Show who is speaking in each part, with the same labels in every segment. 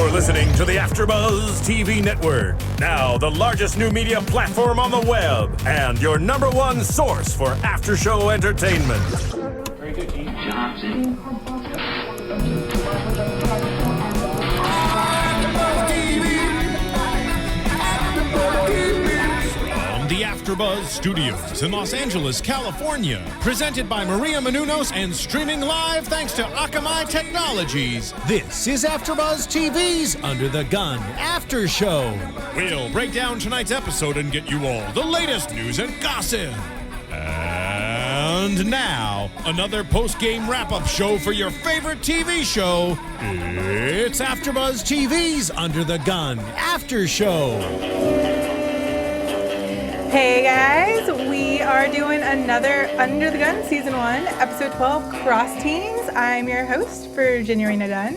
Speaker 1: You're listening to the AfterBuzz TV network, now the largest new media platform on the web, and your number one source for after-show entertainment.
Speaker 2: Very good, Keith. Johnson.
Speaker 3: The AfterBuzz Studios in Los Angeles, California. Presented by Maria Menounos and streaming live thanks to Akamai Technologies. This is AfterBuzz TV's Under the Gun After Show. We'll break down tonight's episode and get you all the latest news and gossip. And now, another post-game wrap-up show for your favorite TV show. It's AfterBuzz TV's Under the Gun After Show.
Speaker 4: Hey guys, we are doing another Under the Gun Season 1, Episode 12, Cross Teams. I'm your host, Virginia Reyna Dunne.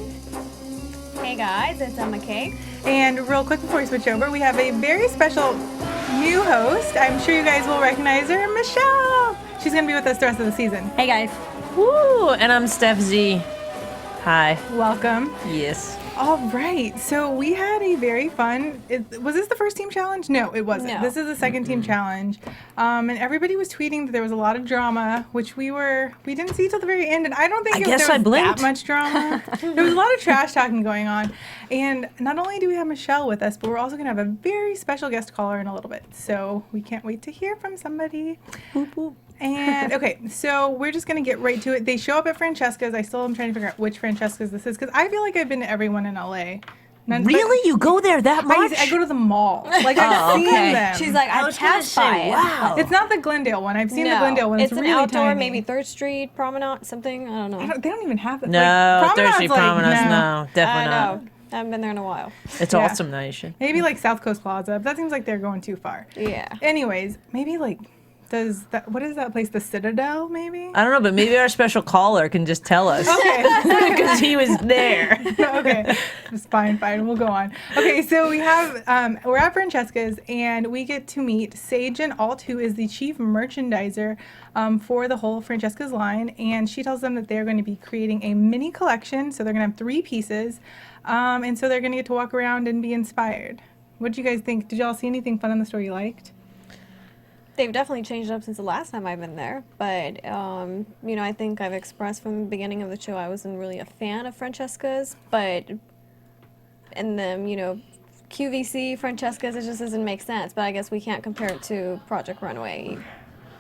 Speaker 5: Hey guys, it's Ayoung-Chee.
Speaker 4: And real quick before we switch over, we have a very special new host. I'm sure you guys will recognize her, Michelle. She's going to be with us the rest of the season.
Speaker 5: Hey guys.
Speaker 6: Woo! And I'm Stef Z. Hi.
Speaker 4: Welcome.
Speaker 6: Yes.
Speaker 4: All right, so we had a very fun, was this the first team challenge? No, it wasn't.
Speaker 5: No.
Speaker 4: This is the second team challenge. And everybody was tweeting that there was a lot of drama, which we didn't see till the very end. And I don't think there was that much drama. There was a lot of trash talking going on. And not only do we have Michelle with us, but we're also going to have a very special guest caller in a little bit. So we can't wait to hear from somebody.
Speaker 6: Boop, boop.
Speaker 4: And okay, so we're just going to get right to it. They show up at Francesca's. I still am trying to figure out which Francesca's this is because I feel like I've been to everyone in LA.
Speaker 6: Really? You go there that much?
Speaker 4: I go to the mall. Like, I've seen them.
Speaker 5: She's like, I passed by it.
Speaker 6: Wow.
Speaker 4: It's not the Glendale one. I've seen the Glendale one. It's
Speaker 5: an
Speaker 4: really
Speaker 5: outdoor,
Speaker 4: tiny.
Speaker 5: maybe 3rd Street Promenade, something. I don't know.
Speaker 4: They don't even have that.
Speaker 6: No,
Speaker 4: like,
Speaker 6: 3rd Street Promenade, no,
Speaker 5: I
Speaker 6: definitely
Speaker 5: know.
Speaker 6: not.
Speaker 5: I haven't been there in a while.
Speaker 6: It's
Speaker 4: Yeah.
Speaker 6: awesome, though. You should.
Speaker 4: Maybe like South Coast Plaza. But that seems like they're going too far.
Speaker 5: Yeah.
Speaker 4: Anyways, maybe like, what is that place? The Citadel, maybe?
Speaker 6: I don't know, but maybe our special caller can just tell us.
Speaker 4: Okay.
Speaker 6: Because he was there.
Speaker 4: Okay. It's fine. We'll go on. Okay, so we have, we're at Francesca's, and we get to meet Sage and Alt, who is the chief merchandiser for the whole Francesca's line, and she tells them that they're going to be creating a mini collection, so they're going to have 3 pieces, and so they're going to get to walk around and be inspired. What did you guys think? Did y'all see anything fun in the store you liked?
Speaker 5: They've definitely changed up since the last time I've been there. But, you know, I think I've expressed from the beginning of the show I wasn't really a fan of Francesca's. But in the, you know, QVC Francesca's, it just doesn't make sense. But I guess we can't compare it to Project Runway.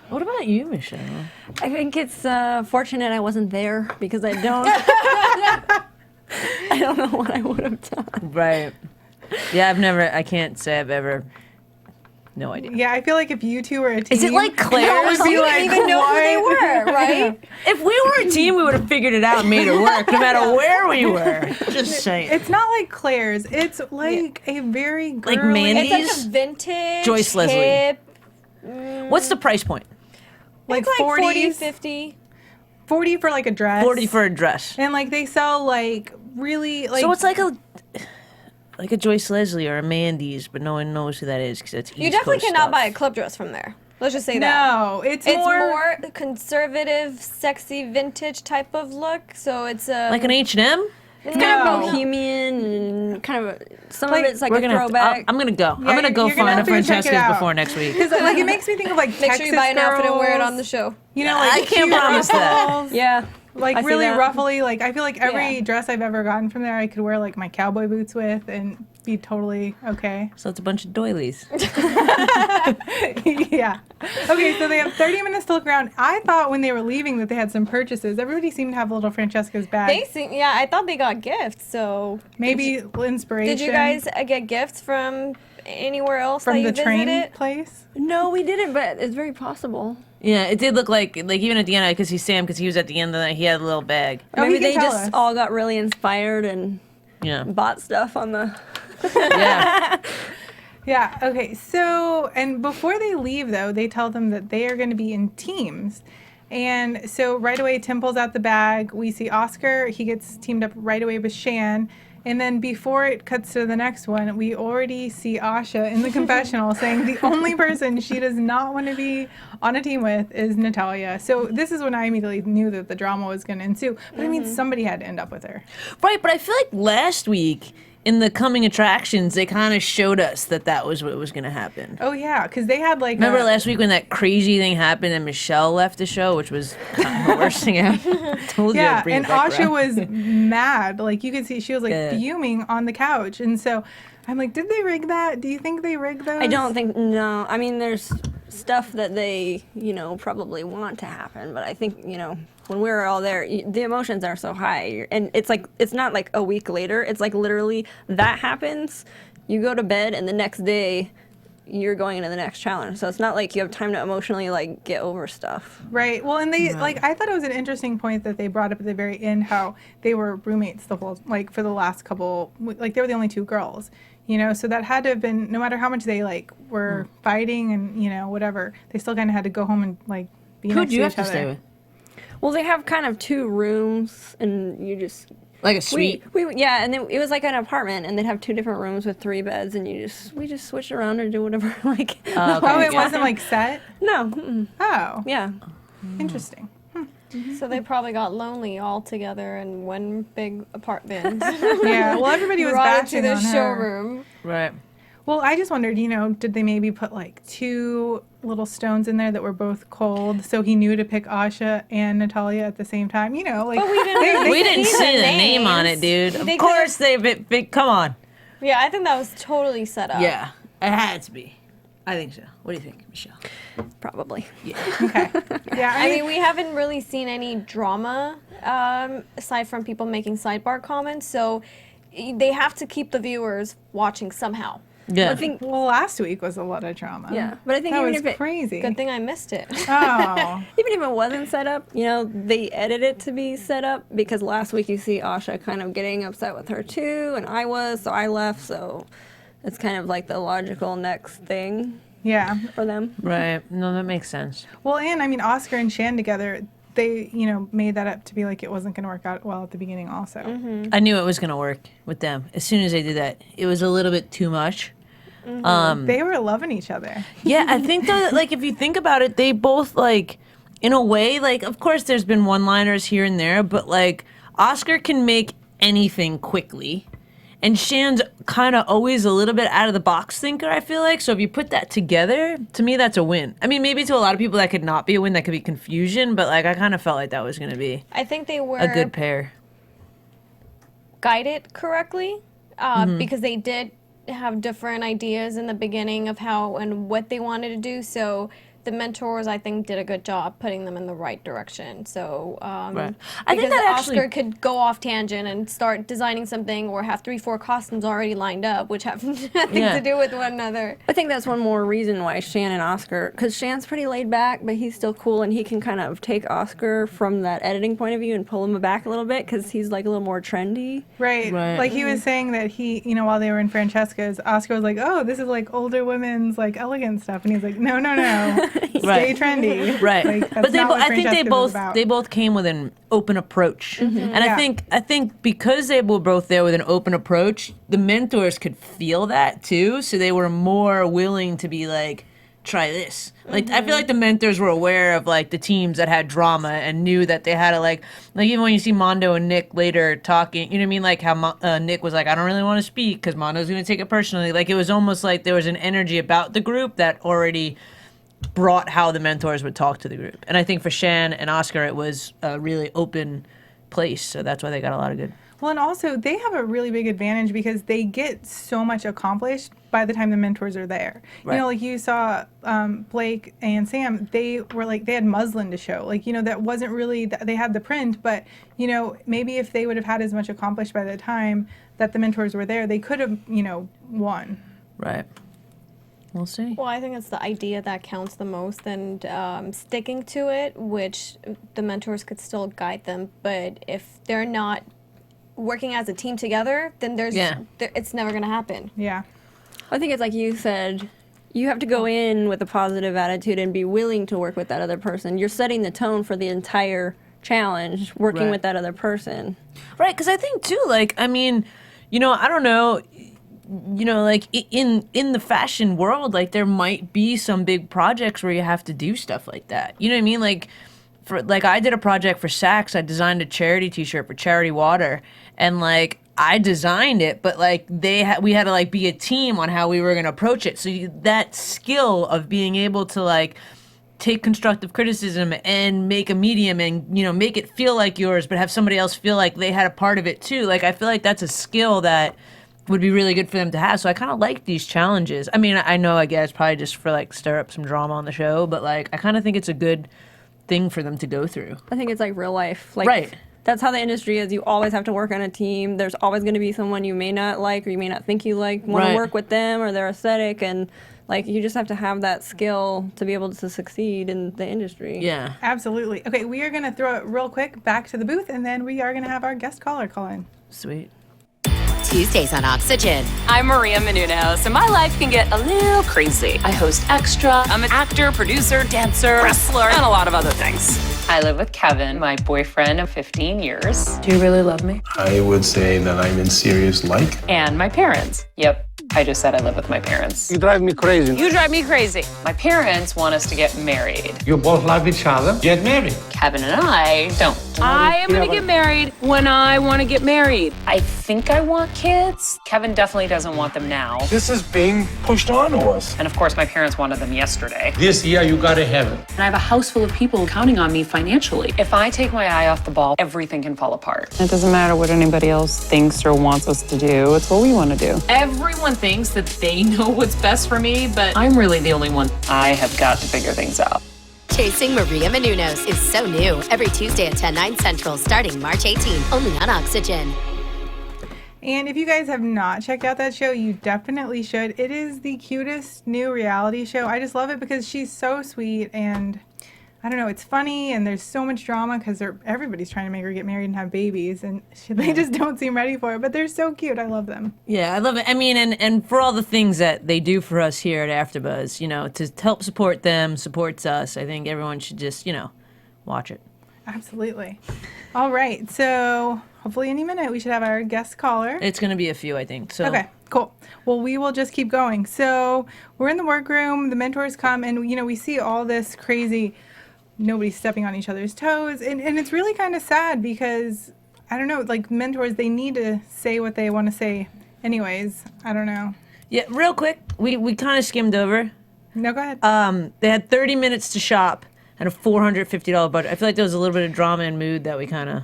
Speaker 6: What about you, Michelle?
Speaker 7: I think it's fortunate I wasn't there because I don't I don't know what I would have done.
Speaker 6: Right. Yeah, I can't say I've ever, no idea.
Speaker 4: Yeah, I feel like if you two were a team...
Speaker 6: Is it like Claire's?
Speaker 4: I would be
Speaker 5: You
Speaker 4: like,
Speaker 5: didn't even know who they were, right?
Speaker 6: If we were a team, we would have figured it out and made it work, no matter where we were. Just saying.
Speaker 4: It's not like Claire's. It's like a very girly...
Speaker 6: Like Mandy's?
Speaker 5: It's like a vintage,
Speaker 6: Joyce Leslie.
Speaker 5: hip,
Speaker 6: What's the price point?
Speaker 4: Like
Speaker 5: it's like 40,
Speaker 4: 40s.
Speaker 5: 50.
Speaker 4: 40 for like a dress.
Speaker 6: 40 for a dress.
Speaker 4: And like they sell like really like...
Speaker 6: So it's like a Joyce Leslie or a Mandy's, but no one knows who that is because it's East
Speaker 5: You definitely
Speaker 6: Coast
Speaker 5: cannot
Speaker 6: stuff.
Speaker 5: buy a club dress from there. Let's just say that.
Speaker 4: No, it's
Speaker 5: It's
Speaker 4: more...
Speaker 5: more conservative, sexy, vintage type of look. So it's
Speaker 6: Like an H&M?
Speaker 7: It's kind of bohemian and kind of some
Speaker 4: Like,
Speaker 7: of it's like
Speaker 6: We're
Speaker 7: a
Speaker 6: gonna
Speaker 7: throwback.
Speaker 6: I'm gonna go.
Speaker 4: Yeah,
Speaker 6: I'm gonna go
Speaker 4: you're gonna
Speaker 6: find a
Speaker 4: have to check it
Speaker 6: Francesca's
Speaker 4: out.
Speaker 6: before next week.
Speaker 4: Because like it makes me think of like
Speaker 5: Make
Speaker 4: Texas
Speaker 5: sure you buy an outfit and wear it
Speaker 4: girls.
Speaker 5: on the show.
Speaker 4: You know, like
Speaker 6: I can't
Speaker 4: cute
Speaker 6: promise that.
Speaker 4: ruffles,
Speaker 7: Yeah.
Speaker 4: Like
Speaker 7: I see
Speaker 4: really
Speaker 7: that.
Speaker 4: ruffly. Like I feel like every
Speaker 5: Yeah.
Speaker 4: dress I've ever gotten from there, I could wear like my cowboy boots with and be totally okay.
Speaker 6: So it's a bunch of doilies.
Speaker 4: Yeah. Okay, so they have 30 minutes to look around. I thought when they were leaving that they had some purchases. Everybody seemed to have a little Francesca's bag.
Speaker 5: They seem, yeah, I thought they got gifts. So
Speaker 4: Maybe inspiration.
Speaker 5: did you guys get gifts from anywhere else
Speaker 4: from
Speaker 5: that
Speaker 4: the
Speaker 5: you
Speaker 4: train
Speaker 5: visited?
Speaker 4: place?
Speaker 7: No, we didn't, but it's very possible.
Speaker 6: Yeah, it did look like even at the end, I could see Sam because he was at the end of the night. He had a little bag.
Speaker 4: Oh,
Speaker 7: Maybe
Speaker 4: he can
Speaker 7: they
Speaker 4: tell
Speaker 7: just
Speaker 4: us.
Speaker 7: all got really inspired and
Speaker 6: Yeah.
Speaker 7: bought stuff on the.
Speaker 6: Yeah.
Speaker 4: Yeah, okay. So, and before they leave, though, they tell them that they are going to be in teams. And so right away, Tim pulls out the bag. We see Oscar. He gets teamed up right away with Shan. And then before it cuts to the next one, we already see Asha in the confessional saying the only person she does not want to be on a team with is Natalia. So this is when I immediately knew that the drama was going to ensue. But I mean, somebody had to end up with her.
Speaker 6: Right, but I feel like last week in the coming attractions, they kind of showed us that was what was going to happen.
Speaker 4: Oh yeah, because they had like.
Speaker 6: Remember last week when that crazy thing happened and Michelle left the show, which was kind of the worst thing ever. Told you
Speaker 4: Yeah,
Speaker 6: I'd bring
Speaker 4: and
Speaker 6: it back
Speaker 4: Asha
Speaker 6: around.
Speaker 4: was mad. Like you could see, she was like
Speaker 6: Yeah.
Speaker 4: fuming on the couch, and so I'm like, did they rig that? Do you think they rigged those?
Speaker 7: I don't think, no. I mean, there's stuff that they, probably want to happen, but I think, when we were all there, the emotions are so high. And it's like, it's not like a week later. It's like literally that happens, you go to bed, and the next day, you're going into the next challenge. So it's not like you have time to emotionally, like, get over stuff.
Speaker 4: Right. Well, and they like I thought it was an interesting point that they brought up at the very end, how they were roommates the whole for the last couple, like they were the only two girls. So that had to have been, no matter how much they like were fighting and whatever, they still kind of had to go home and like be
Speaker 6: Who'd
Speaker 4: next to
Speaker 6: you
Speaker 4: each
Speaker 6: have to
Speaker 4: other.
Speaker 6: stay with?
Speaker 7: Well, they have kind of 2 rooms, and you just...
Speaker 6: Like a suite?
Speaker 7: Yeah, and then it was like an apartment, and they'd have 2 different rooms with 3 beds, and we just switched around and do whatever, like...
Speaker 4: Oh, it wasn't like set?
Speaker 7: No. Mm-mm.
Speaker 4: Oh,
Speaker 7: Yeah.
Speaker 4: interesting.
Speaker 5: So they probably got lonely all together in one big apartment.
Speaker 4: Yeah. Well, everybody was
Speaker 5: Brought it
Speaker 4: bashing
Speaker 5: to the
Speaker 4: on her.
Speaker 5: showroom.
Speaker 6: Right.
Speaker 4: Well, I just wondered, did they maybe put like 2 little stones in there that were both cold, so he knew to pick Asha and Natalia at the same time? Like
Speaker 5: But we didn't,
Speaker 6: We didn't
Speaker 5: see
Speaker 6: see
Speaker 5: the
Speaker 6: the name on it,
Speaker 5: names.
Speaker 6: dude.
Speaker 5: They
Speaker 6: Of course come on.
Speaker 5: Yeah, I think that was totally set up.
Speaker 6: Yeah, it had to be. I think so. What do you think, Michelle?
Speaker 7: Probably.
Speaker 4: Okay. Yeah.
Speaker 5: I mean, we haven't really seen any drama aside from people making sidebar comments, so they have to keep the viewers watching somehow.
Speaker 6: Yeah.
Speaker 7: I think...
Speaker 4: Well, last week was a lot of drama.
Speaker 7: Yeah, but I think
Speaker 4: That
Speaker 7: even
Speaker 4: was
Speaker 7: if it...
Speaker 4: crazy.
Speaker 5: Good thing I missed it.
Speaker 4: Oh.
Speaker 7: Even if it wasn't set up, they edit it to be set up, because last week you see Asha kind of getting upset with her too, and so I left, so it's kind of like the logical next thing
Speaker 4: Yeah.
Speaker 7: for them.
Speaker 6: Right. No, that makes sense.
Speaker 4: Well, and I mean, Oscar and Shan together, they, made that up to be like it wasn't going to work out well at the beginning also.
Speaker 6: I knew it was going to work with them. As soon as they did that, it was a little bit too much.
Speaker 4: They were loving each other.
Speaker 6: Yeah, I think though, that, like, if you think about it, they both, like, in a way, like, of course there's been one-liners here and there, but, like, Oscar can make anything quickly. And Shan's kind of always a little bit out of the box thinker, I feel like. So if you put that together, to me, that's a win. I mean, maybe to a lot of people that could not be a win, that could be confusion, but, like, I kind of felt like that was going to be
Speaker 5: I think they were
Speaker 6: a good pair.
Speaker 5: guided correctly because they did have different ideas in the beginning of how and what they wanted to do. So the mentors, I think, did a good job putting them in the right direction. So
Speaker 6: Right. I think
Speaker 5: because
Speaker 6: that actually-
Speaker 5: Oscar could go off tangent and start designing something or have 3-4 costumes already lined up, which have nothing
Speaker 6: Yeah.
Speaker 5: to do with one another.
Speaker 7: I think that's one more reason why Shan and Oscar, because Shan's pretty laid back, but he's still cool, and he can kind of take Oscar from that editing point of view and pull him back a little bit, because he's like a little more trendy.
Speaker 4: Right.
Speaker 6: Right.
Speaker 4: Like he was saying that he, while they were in Francesca's, Oscar was like, oh, this is like older women's like elegant stuff. And he's like, no. Stay
Speaker 6: Right.
Speaker 4: trendy.
Speaker 6: Right.
Speaker 4: Like, that's
Speaker 6: But
Speaker 4: not what
Speaker 6: I think
Speaker 4: Francesca's is about.
Speaker 6: they both came with an open approach. And
Speaker 4: Yeah.
Speaker 6: I think because they were both there with an open approach, the mentors could feel that too, so they were more willing to be like, try this. Like I feel like the mentors were aware of like the teams that had drama and knew that they had to like even when you see Mondo and Nick later talking, you know what I mean, like how Nick was like, I don't really want to speak because Mondo's going to take it personally. Like it was almost like there was an energy about the group that already brought how the mentors would talk to the group. And I think for Shan and Oscar, it was a really open place. So that's why they got a lot of good.
Speaker 4: Well, and also they have a really big advantage because they get so much accomplished by the time the mentors are there.
Speaker 6: Right.
Speaker 4: Like you saw Blake and Sam, they were like, they had muslin to show. Like, that wasn't really, they had the print, but, maybe if they would have had as much accomplished by the time that the mentors were there, they could have, won.
Speaker 6: Right. We'll see.
Speaker 5: Well, I think it's the idea that counts the most, and sticking to it, which the mentors could still guide them. But if they're not working as a team together, then it's never going to happen.
Speaker 4: Yeah.
Speaker 7: I think it's like you said, you have to go in with a positive attitude and be willing to work with that other person. You're setting the tone for the entire challenge, working
Speaker 6: Right.
Speaker 7: with that other person.
Speaker 6: Right. Because I think, too, like, I mean, I don't know. Like in the fashion world, like there might be some big projects where you have to do stuff like that. You know what I mean? Like I did a project for Saks. I designed a charity T-shirt for Charity Water, and like I designed it, but like we had to like be a team on how we were going to approach it. So that skill of being able to like take constructive criticism and make a medium and, you know, make it feel like yours, but have somebody else feel like they had a part of it too. Like, I feel like that's a skill that would be really good for them to have. So I kind of like these challenges. I mean, I know, I guess, probably just for like stir up some drama on the show, but like, I kind of think it's a good thing for them to go through.
Speaker 7: I think it's like real life. Like,
Speaker 6: right.
Speaker 7: That's how the industry is. You always have to work on a team. There's always going to be someone you may not like or you may not think you like, want to work with them or their aesthetic. And like, you just have to have that skill to be able to succeed in the industry.
Speaker 6: Yeah.
Speaker 4: Absolutely. Okay, we are going to throw it real quick back to the booth, and then we are going to have our guest caller call in.
Speaker 6: Sweet.
Speaker 8: Tuesdays on Oxygen.
Speaker 9: I'm Maria Menounos, and my life can get a little crazy. I host Extra. I'm an actor, producer, dancer, wrestler, and a lot of other things. I live with Kevin, my boyfriend of 15 years. Do you really love me?
Speaker 10: I would say that I'm in serious like.
Speaker 9: And my parents. Yep, I just said I live with my parents.
Speaker 10: You drive me crazy.
Speaker 9: You drive me crazy. My parents want us to get married.
Speaker 10: You both love each other. Get married.
Speaker 9: Kevin and I don't. I am going to get married when I want to get married. I think I want kids. Kevin definitely doesn't want them now.
Speaker 10: This is being pushed on to us.
Speaker 9: And of course, my parents wanted them yesterday.
Speaker 10: This year, you gotta have it.
Speaker 9: And I have a house full of people counting on me financially. If I take my eye off the ball, everything can fall apart.
Speaker 11: It doesn't matter what anybody else thinks or wants us to do. It's what we want to do.
Speaker 9: Everyone thinks that they know what's best for me, but I'm really the only one. I have got to figure things out.
Speaker 8: Chasing Maria Menounos is so new. Every Tuesday at 10, 9 Central, starting March 18, only on Oxygen.
Speaker 4: And if you guys have not checked out that show, you definitely should. It is the cutest new reality show. I just love it because she's so sweet, and I don't know, it's funny, and there's so much drama because everybody's trying to make her get married and have babies, and they just don't seem ready for it, but they're so cute. I love them.
Speaker 6: Yeah, I love it. I mean, and for all the things that they do for us here at AfterBuzz, you know, to help support them, supports us, I think everyone should just, you know, watch it.
Speaker 4: Absolutely. All right, so hopefully any minute we should have our guest caller.
Speaker 6: It's going to be a few, I think. So.
Speaker 4: Okay, cool. Well, we will just keep going. So we're in the workroom, the mentors come, and, you know, we see all this crazy, nobody's stepping on each other's toes, and it's really kind of sad because, I don't know, like, mentors, they need to say what they want to say anyways. I don't know.
Speaker 6: Yeah, real quick, we kind of skimmed over.
Speaker 4: No, go ahead.
Speaker 6: They had 30 minutes to shop and a $450 budget. I feel like there was a little bit of drama and mood that we kind of...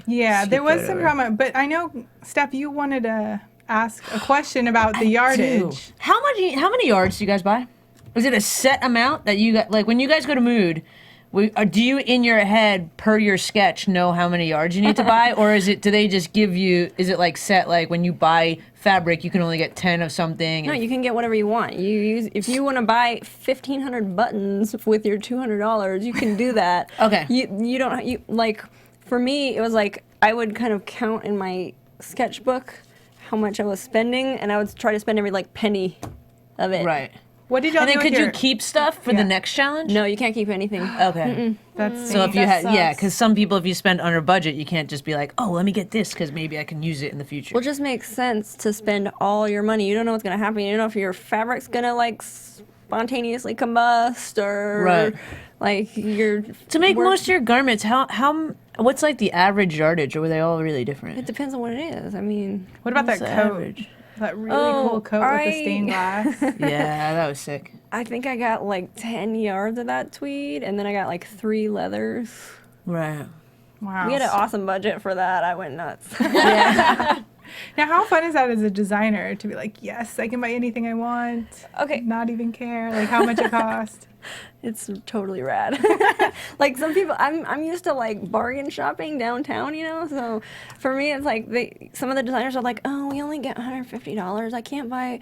Speaker 4: Yeah, there was some drama, but I know, Stef, you wanted to ask a question about the yardage.
Speaker 6: How many yards do you guys buy? Was it a set amount that you got, like, when you guys go to Mood, do you in your head per your sketch know how many yards you need to buy, or do they just give you, is it like set, like when you buy fabric you can only get 10 of something?
Speaker 7: No, you can get whatever you want. If you want to buy 1,500 buttons with your $200, you can do that.
Speaker 6: Okay.
Speaker 7: You don't like, for me it was like I would kind of count in my sketchbook how much I was spending, and I would try to spend every like penny of it.
Speaker 6: Right.
Speaker 4: What did y'all do?
Speaker 6: And then
Speaker 4: with
Speaker 6: could
Speaker 4: your...
Speaker 6: you keep stuff for the next challenge?
Speaker 7: No, you can't keep anything.
Speaker 6: Okay.
Speaker 4: That's
Speaker 6: So if you had, because some people, if you spend under budget, you can't just be like, oh, let me get this because maybe I can use it in the future.
Speaker 7: Well, it just makes sense to spend all your money. You don't know what's going to happen. You don't know if your fabric's going to like spontaneously combust or like your...
Speaker 6: To make most of your garments, what's like the average yardage, or were they all really different?
Speaker 7: It depends on what it is. I mean...
Speaker 4: What about that
Speaker 6: the
Speaker 4: coat?
Speaker 6: average?
Speaker 4: That really cool coat with the stained glass.
Speaker 6: Yeah, that was sick.
Speaker 7: I think I got like 10 yards of that tweed, and then I got like 3 leathers.
Speaker 6: Right.
Speaker 4: Wow.
Speaker 7: We had an awesome budget for that. I went nuts.
Speaker 6: Yeah.
Speaker 4: Now, how fun is that as a designer to be like, yes, I can buy anything I want.
Speaker 7: Okay.
Speaker 4: Not even care like how much it cost.
Speaker 7: It's totally rad. Like some people, I'm used to like bargain shopping downtown, you know. So for me, it's like some of the designers are like, oh, we only get $150. I can't buy,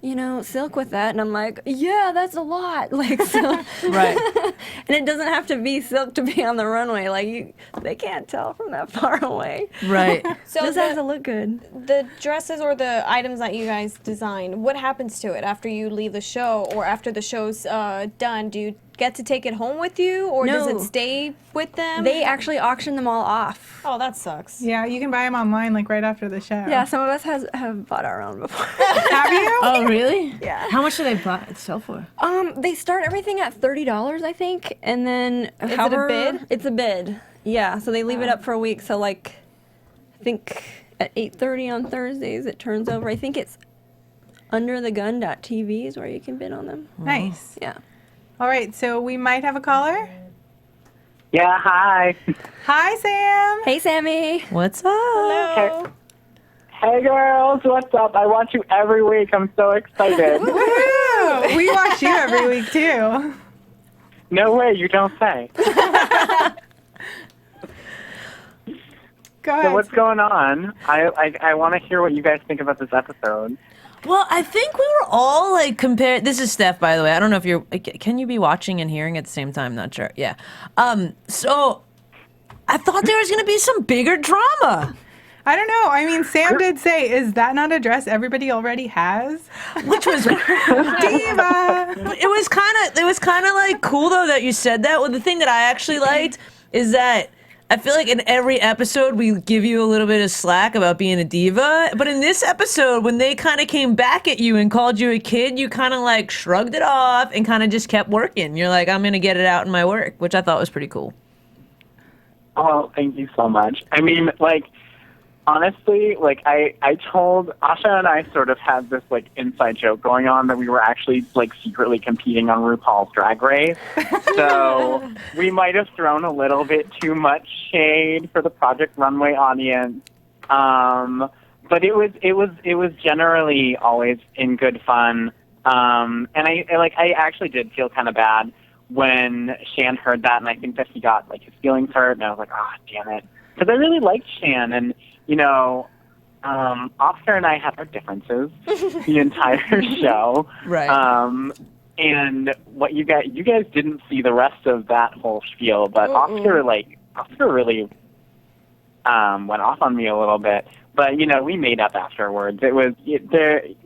Speaker 7: you know, silk with that. And I'm like, yeah, that's a lot. Like, so,
Speaker 6: right.
Speaker 7: And it doesn't have to be silk to be on the runway. Like they can't tell from that far away.
Speaker 6: Right.
Speaker 5: So
Speaker 7: this has to look good.
Speaker 5: The dresses or the items that you guys design, what happens to it after you leave the show or after the show's done? Do you get to take it home with you, or does it stay with them?
Speaker 7: They actually auction them all off.
Speaker 5: Oh, that sucks.
Speaker 4: Yeah, you can buy them online like right after the show.
Speaker 7: Yeah, some of us have bought our own before.
Speaker 4: Have you?
Speaker 6: Oh, really?
Speaker 7: Yeah.
Speaker 6: How much do they sell for?
Speaker 7: They start everything at $30, I think, and then
Speaker 5: Is it a bid?
Speaker 7: It's a bid. Yeah, so they leave it up for a week. So like, I think at 8:30 on Thursdays. It turns over. I think it's UnderTheGunn.tv is where you can bid on them.
Speaker 4: Nice.
Speaker 7: Yeah.
Speaker 4: All right, so we might have a caller.
Speaker 12: Yeah, hi.
Speaker 4: Hi, Sam.
Speaker 7: Hey, Sammy.
Speaker 6: What's up?
Speaker 7: Hello.
Speaker 12: Hey, girls, what's up? I watch you every week. I'm so excited.
Speaker 4: Woo! We watch you every week, too.
Speaker 12: No way, you don't say.
Speaker 4: Go ahead.
Speaker 12: So what's going on? I want to hear what you guys think about this episode.
Speaker 6: Well, I think we were all like compared. This is Stef, by the way. I don't know if you're. Can you be watching and hearing at the same time? Not sure. Yeah. So I thought there was going to be some bigger drama.
Speaker 4: I don't know. I mean, Sam did say, "Is that not a dress everybody already has?"
Speaker 6: Which was
Speaker 4: diva.
Speaker 6: It was kind of like cool though that you said that. Well, the thing that I actually liked is that I feel like in every episode we give you a little bit of slack about being a diva, but in this episode when they kind of came back at you and called you a kid, you kind of like shrugged it off and kind of just kept working. You're like, I'm gonna get it out in my work, which I thought was pretty cool.
Speaker 12: Oh, thank you so much. I mean, like, honestly, like, I told Asha and I sort of had this, like, inside joke going on that we were actually, like, secretly competing on RuPaul's Drag Race. So we might have thrown a little bit too much shade for the Project Runway audience. But it was generally always in good fun. And I actually did feel kind of bad when Shan heard that, and I think that he got, like, his feelings hurt, and I was like, oh, damn it. Because I really liked Shan, and, you know, Oscar and I had our differences the entire show.
Speaker 6: Right.
Speaker 12: And what you guys didn't see the rest of that whole spiel, but Oscar really went off on me a little bit. But, you know, we made up afterwards. We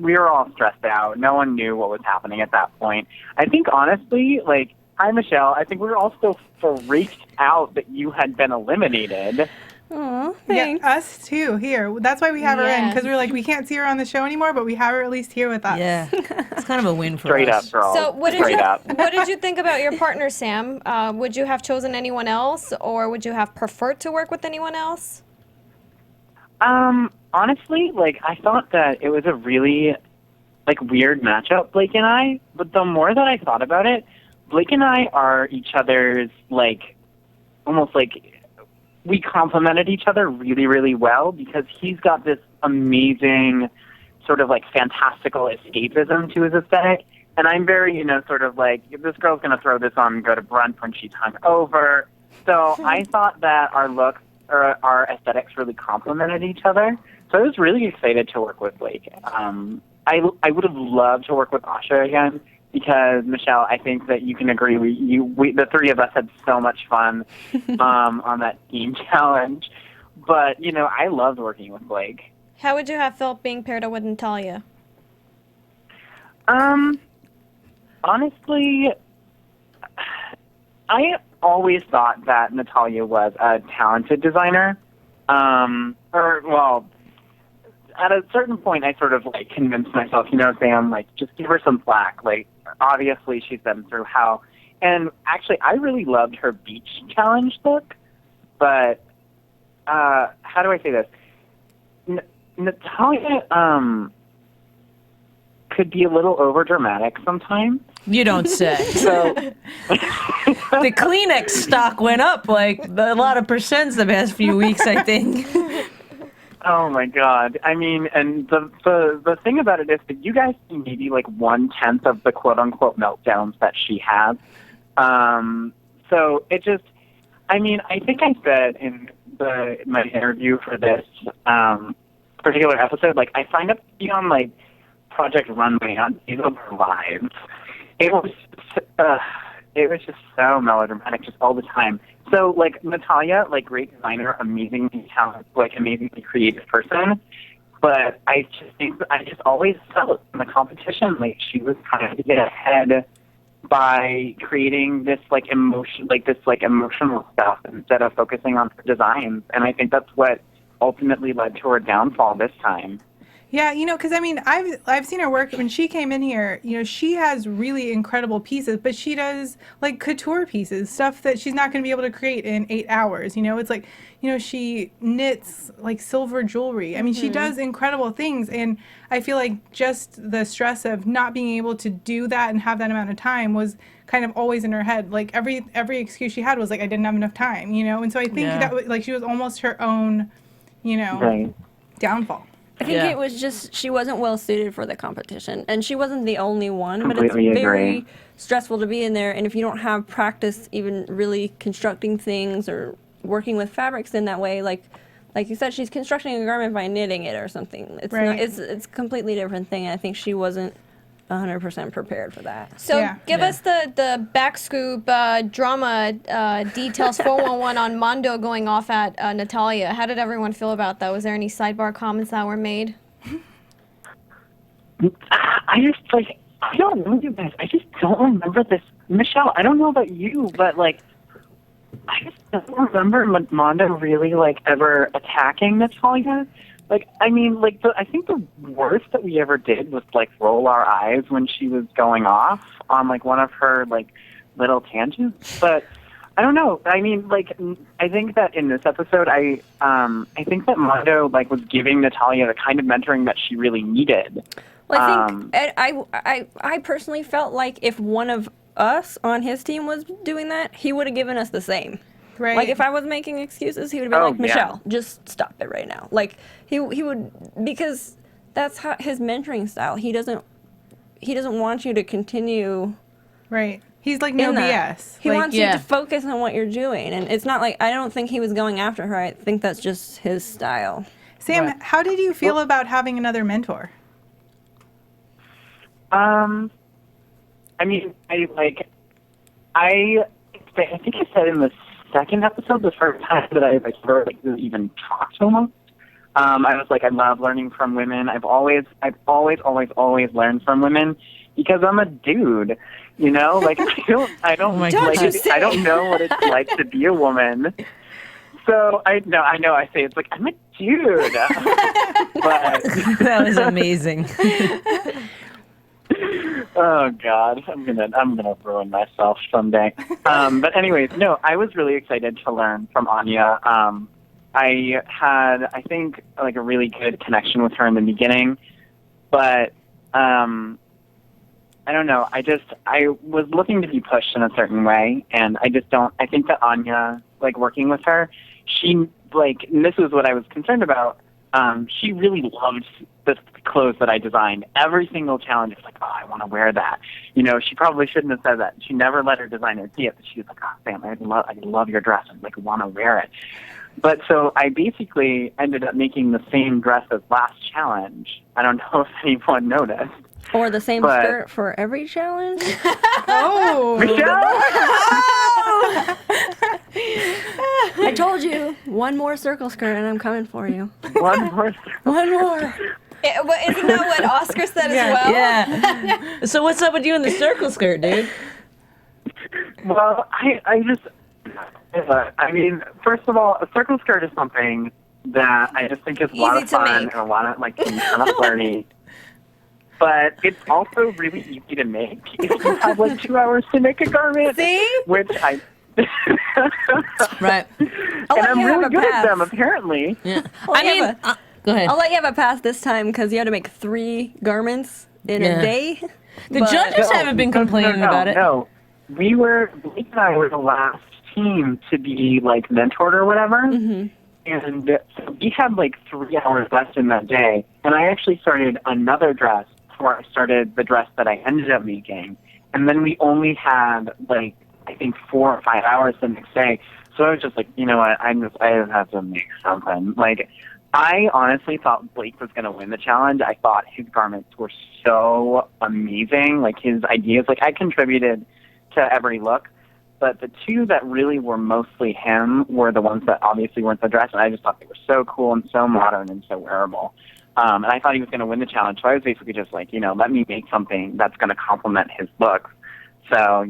Speaker 12: were all stressed out. No one knew what was happening at that point. I think, honestly, like, hi, Michelle. I think we were all still freaked out that you had been eliminated.
Speaker 7: Aw, thanks.
Speaker 4: Yeah, us too, here. That's why we have her in, because we're like, we can't see her on the show anymore, but we have her at least here with us.
Speaker 6: Yeah, it's kind of a win for
Speaker 12: Straight
Speaker 6: us.
Speaker 12: up, girl.
Speaker 5: So what
Speaker 12: Straight up.
Speaker 5: did you think about your partner, Sam? Would you have chosen anyone else, or would you have preferred to work with anyone else?
Speaker 12: Honestly, like, I thought that it was a really, like, weird matchup, Blake and I. But the more that I thought about it, Blake and I are each other's, like, almost like we complemented each other really, really well because he's got this amazing sort of, like, fantastical escapism to his aesthetic. And I'm very, you know, sort of like, this girl's going to throw this on and go to brunch when she's hungover. So I thought that our looks or our aesthetics really complemented each other. So I was really excited to work with Blake. I would have loved to work with Asha again because, Michelle, I think that you can agree. We the three of us had so much fun on that team challenge. But, you know, I loved working with Blake.
Speaker 5: How would you have felt being paired up with Natalia?
Speaker 12: Honestly, I always thought that Natalia was a talented designer. At a certain point, I sort of, like, convinced myself, you know, Sam, like, just give her some slack. Like, obviously she's been through hell. And actually, I really loved her beach challenge look. But, how do I say this? Natalia, could be a little overdramatic sometimes.
Speaker 6: You don't say.
Speaker 12: So
Speaker 6: the Kleenex stock went up like a lot of percents the past few weeks, I think.
Speaker 12: Oh my God! I mean, and the thing about it is that you guys see maybe like 1/10 of the quote unquote meltdowns that she has. So it just, I mean, I think I said in my interview for this particular episode, like, I signed up to be on, like, Project Runway on Days of Our Lives. It was just so melodramatic, just all the time. So, like, Natalia, like, great designer, amazingly talented, like, amazingly creative person. But I just always felt in the competition like she was trying to get ahead by creating this emotional stuff instead of focusing on her designs. And I think that's what ultimately led to her downfall this time.
Speaker 4: Yeah, because I mean, I've seen her work when she came in here. She has really incredible pieces, but she does like couture pieces, stuff that she's not going to be able to create in 8 hours. It's like, she knits like silver jewelry. I mean, she does incredible things, and I feel like just the stress of not being able to do that and have that amount of time was kind of always in her head. Like every excuse she had was like, I didn't have enough time. And so I think that was like she was almost her own,
Speaker 12: Right.
Speaker 4: downfall.
Speaker 7: I think it was just she wasn't well suited for the competition, and she wasn't the only one.
Speaker 12: Completely
Speaker 7: but it's very
Speaker 12: agree.
Speaker 7: stressful to be in there, and if you don't have practice even really constructing things or working with fabrics in that way, like you said, she's constructing a garment by knitting it or something. It's not. It's a completely different thing. And I think she wasn't 100% prepared for that.
Speaker 5: So give us the back scoop drama details 411 on Mondo going off at Natalia. How did everyone feel about that? Was there any sidebar comments that were made?
Speaker 12: I just I don't know, you guys. I just don't remember this. Michelle, I don't know about you, but I just don't remember Mondo really ever attacking Natalia. I think the worst that we ever did was roll our eyes when she was going off on one of her little tangents. But I don't know. I mean, I think that in this episode, I think that Mondo was giving Natalia the kind of mentoring that she really needed.
Speaker 7: Well, I think I personally felt like if one of us on his team was doing that, he would have given us the same.
Speaker 4: Right.
Speaker 7: Like if I was making excuses, he would have been like, Michelle, just stop it right now. He would, because that's how his mentoring style. He doesn't want you to continue.
Speaker 4: Right. He's like no BS.
Speaker 7: He wants you to focus on what you're doing, and it's not I don't think he was going after her. I think that's just his style.
Speaker 4: Sam, how did you feel about having another mentor?
Speaker 12: I mean, I think I said in the second episode, the first time that I ever really even talked to him. I was I love learning from women. I've always learned from women because I'm a dude. I don't know what it's like to be a woman. So I know I say it's I'm a dude. But
Speaker 6: that was amazing.
Speaker 12: Oh God, I'm gonna ruin myself someday. But anyways, no, I was really excited to learn from Anya. I had, I think, a really good connection with her in the beginning, but I don't know. I was looking to be pushed in a certain way, and I think that Anya, working with her, she and this is what I was concerned about. She really loved the clothes that I designed. Every single challenge was I want to wear that. She probably shouldn't have said that. She never let her designer see it, but she was Sam, I love your dress. I want to wear it. But so I basically ended up making the same dress as last challenge. I don't know if anyone noticed.
Speaker 7: Or the same skirt for every challenge?
Speaker 4: Oh.
Speaker 12: Michelle!
Speaker 7: I told you, one more circle skirt and I'm coming for you.
Speaker 12: One more.
Speaker 7: One more.
Speaker 5: Isn't that what Oscar said as well?
Speaker 6: Yeah. So what's up with you in the circle skirt, dude?
Speaker 12: Well, I mean, first of all, a circle skirt is something that I just think is a lot of fun and a lot of kind of flirty. But it's also really easy to make if you have 2 hours to make a garment.
Speaker 5: See?
Speaker 12: Which I.
Speaker 6: Right.
Speaker 12: And I'm really good at them, apparently.
Speaker 6: Yeah.
Speaker 7: Go ahead.
Speaker 6: I'll
Speaker 7: let you have a pass this time because you had to make 3 garments in a day.
Speaker 6: The judges haven't been complaining about it.
Speaker 12: No, Blake and I were the last team to be mentored or whatever. Mm-hmm. And so we had 3 hours left in that day. And I actually started another dress before I started the dress that I ended up making. And then we only had I think 4 or 5 hours the next day. So I was just you know what, I have to make something. I honestly thought Blake was going to win the challenge. I thought his garments were so amazing. His ideas, I contributed to every look. But the 2 that really were mostly him were the ones that obviously weren't the dress. And I just thought they were so cool and so modern and so wearable. And I thought he was going to win the challenge. So I was basically just let me make something that's going to complement his look. So,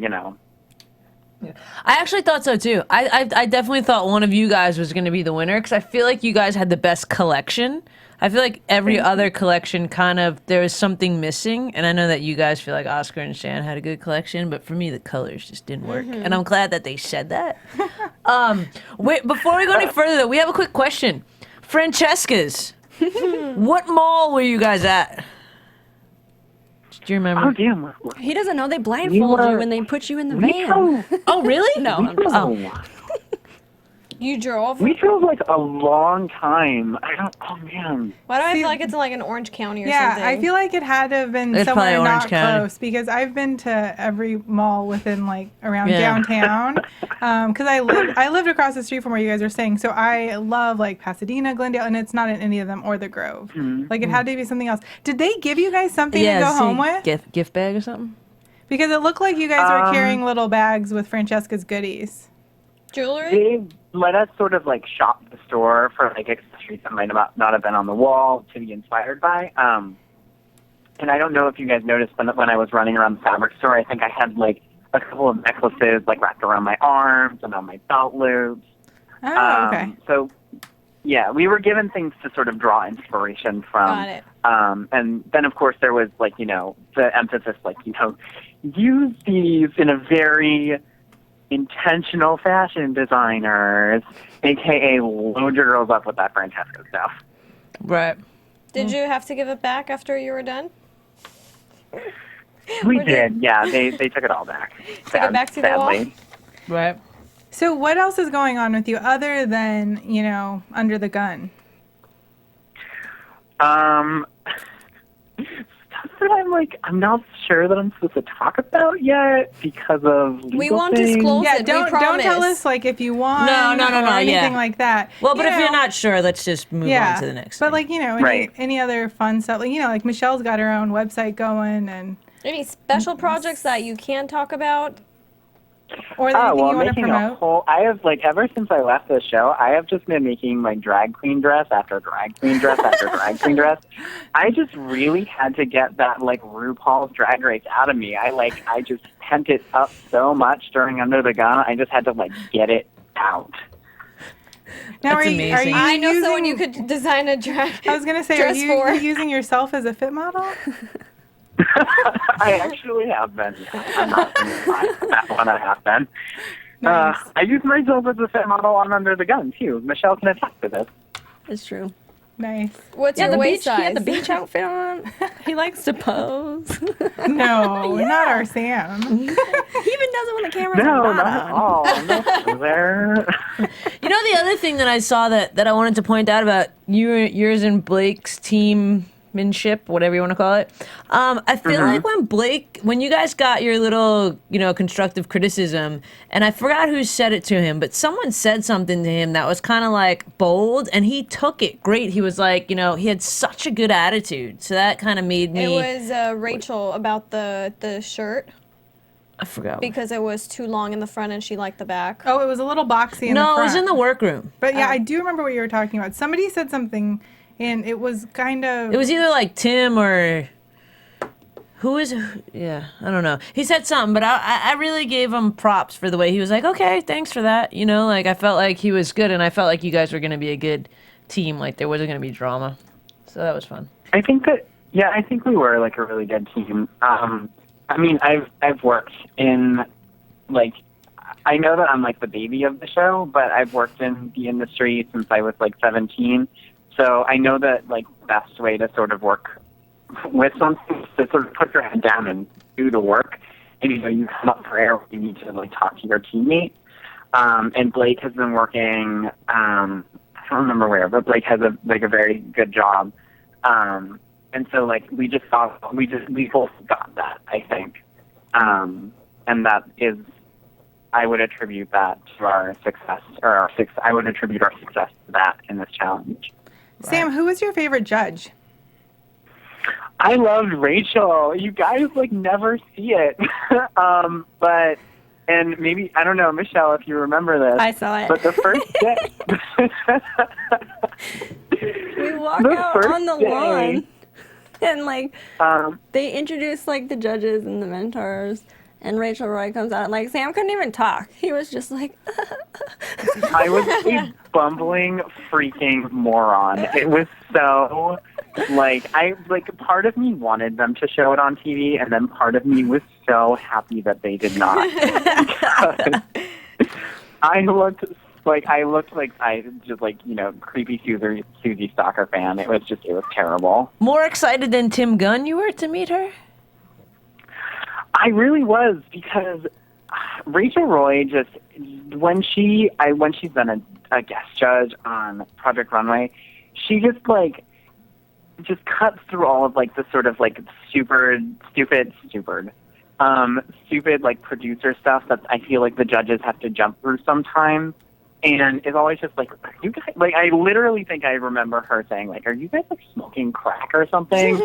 Speaker 6: I actually thought so too. I definitely thought one of you guys was going to be the winner because I feel like you guys had the best collection. I feel like every other collection kind of, there was something missing. And I know that you guys feel like Oscar and Shan had a good collection, but for me, the colors just didn't work. And I'm glad that they said that. Wait, before we go any further, though, we have a quick question. Francesca's, what mall were you guys at? Do you remember?
Speaker 12: Oh, damn.
Speaker 7: He doesn't know they blindfold you when they put you in the van.
Speaker 6: Oh, really?
Speaker 7: No, I'm just
Speaker 5: You drove?
Speaker 12: We drove like a long time. Oh man.
Speaker 5: Why do I feel like it's in like an Orange County or
Speaker 4: Yeah,
Speaker 5: something?
Speaker 4: I feel like it had to have been
Speaker 6: It's probably
Speaker 4: somewhere
Speaker 6: Orange
Speaker 4: not
Speaker 6: County.
Speaker 4: close because I've been to every mall within like around
Speaker 6: Yeah.
Speaker 4: downtown. Because I lived across the street from where you guys are staying, so I love like Pasadena, Glendale, and it's not in any of them or the Grove. Like it had to be something else. Did they give you guys something to go home with?
Speaker 6: Gift bag or something?
Speaker 4: Because it looked like you guys were carrying little bags with Francesca's goodies.
Speaker 5: Jewelry?
Speaker 12: They let us sort of like shop the store for like accessories that might not have been on the wall to be inspired by. And I don't know if you guys noticed, but when I was running around the fabric store, I think I had like a couple of necklaces like wrapped around my arms and on my belt loops.
Speaker 4: Oh, okay.
Speaker 12: So, yeah, we were given things to sort of draw inspiration from.
Speaker 5: Got it.
Speaker 12: And then, of course, there was like, the emphasis, like, use these in a very intentional fashion designers, a.k.a. load your girls up with that Francesca stuff.
Speaker 6: Right.
Speaker 5: Did you have to give it back after you were done?
Speaker 12: We did, yeah. They took it all back.
Speaker 5: Took it back to the wall?
Speaker 12: sadly.
Speaker 6: Right.
Speaker 4: So what else is going on with you other than, Under the Gun?
Speaker 12: Stuff that I'm not sure that I'm supposed to talk about yet because of legal
Speaker 5: We won't
Speaker 12: things.
Speaker 5: disclose
Speaker 4: Yeah,
Speaker 5: it.
Speaker 4: don't tell us like if you want
Speaker 6: No,
Speaker 4: or anything
Speaker 6: yeah.
Speaker 4: like that.
Speaker 6: Well, but
Speaker 4: You
Speaker 6: if you're
Speaker 4: know,
Speaker 6: not sure, let's just move on to the next
Speaker 4: But
Speaker 6: thing.
Speaker 4: like,
Speaker 12: Right.
Speaker 4: any other fun stuff, like Michelle's got her own website going and
Speaker 5: Any special projects that you can talk about?
Speaker 4: or anything
Speaker 12: well,
Speaker 4: you want to
Speaker 12: making
Speaker 4: promote.
Speaker 12: I have ever since I left the show, I have just been making drag queen dress after drag queen dress after drag queen dress. I just really had to get that RuPaul's Drag Race out of me. I just pent it up so much during Under the Gun. I just had to get it out.
Speaker 4: Now,
Speaker 6: That's
Speaker 4: are
Speaker 6: amazing.
Speaker 4: you
Speaker 5: I know someone
Speaker 4: using-
Speaker 5: you could design a drag.
Speaker 4: I was gonna say, are
Speaker 5: dress
Speaker 4: you
Speaker 5: for.
Speaker 4: using yourself as a fit model?
Speaker 12: I actually have been. Yeah. I'm not going to lie. That one I have been.
Speaker 4: Nice.
Speaker 12: I use myself as a fit model on Under the Gun, too. Michelle can attest to this.
Speaker 7: It's true.
Speaker 4: Nice.
Speaker 5: What's
Speaker 7: Yeah,
Speaker 5: your
Speaker 7: the
Speaker 5: waist
Speaker 7: beach. He
Speaker 5: size?
Speaker 7: had the beach outfit on. He likes to pose.
Speaker 4: No, not our Sam.
Speaker 7: He even does it when the camera's
Speaker 12: No,
Speaker 7: not
Speaker 12: not
Speaker 7: on.
Speaker 12: at all. No, there.
Speaker 6: You know, the other thing that I saw that I wanted to point out about yours and Blake's teammanship, whatever you want to call it. I feel like when you guys got your little, constructive criticism, and I forgot who said it to him, but someone said something to him that was kind of bold, and he took it great. He was like, he had such a good attitude. So that kind of made me.
Speaker 5: It was Rachel about the shirt
Speaker 6: I forgot.
Speaker 5: because it was too long in the front and she liked the back.
Speaker 4: Oh, it was a little boxy in the
Speaker 6: No,
Speaker 4: front.
Speaker 6: it was in the workroom.
Speaker 4: But yeah, I do remember what you were talking about. Somebody said something, and it was kind of.
Speaker 6: It was either Tim or who is? Yeah, I don't know. He said something, but I really gave him props for the way he was like, okay, thanks for that. I felt like he was good, and I felt like you guys were going to be a good team. There wasn't going to be drama, so that was fun.
Speaker 12: I think we were a really good team. I mean, I've worked in I know that I'm the baby of the show, but I've worked in the industry since I was 17. So I know that the best way to sort of work with something is to sort of put your head down and do the work. And you come up for air, you need to talk to your teammate. And Blake has been working. I don't remember where, but Blake has a very good job. And so we both got that, I think. And that is, I would attribute that to our success, I would attribute our success to that in this challenge.
Speaker 4: Sam, who was your favorite judge?
Speaker 12: I loved Rachel. You guys never see it. But, and maybe, I don't know, Michelle, if you remember this.
Speaker 7: I saw it.
Speaker 12: But the first day.
Speaker 7: We walk out on the lawn. And they introduce the judges and the mentors, And Rachel Roy comes out and like Sam couldn't even talk. He was just like
Speaker 12: I was a bumbling freaking moron. It was so part of me wanted them to show it on TV, and then part of me was so happy that they did not. I looked like I just creepy Susie Stalker fan. It was terrible.
Speaker 6: More excited than Tim Gunn you were to meet her?
Speaker 12: I really was, because Rachel Roy when she's been a guest judge on Project Runway, she just cuts through all of the sort of stupid producer stuff that I feel like the judges have to jump through sometimes, and is always just are you guys I literally think I remember her saying are you guys smoking crack or something?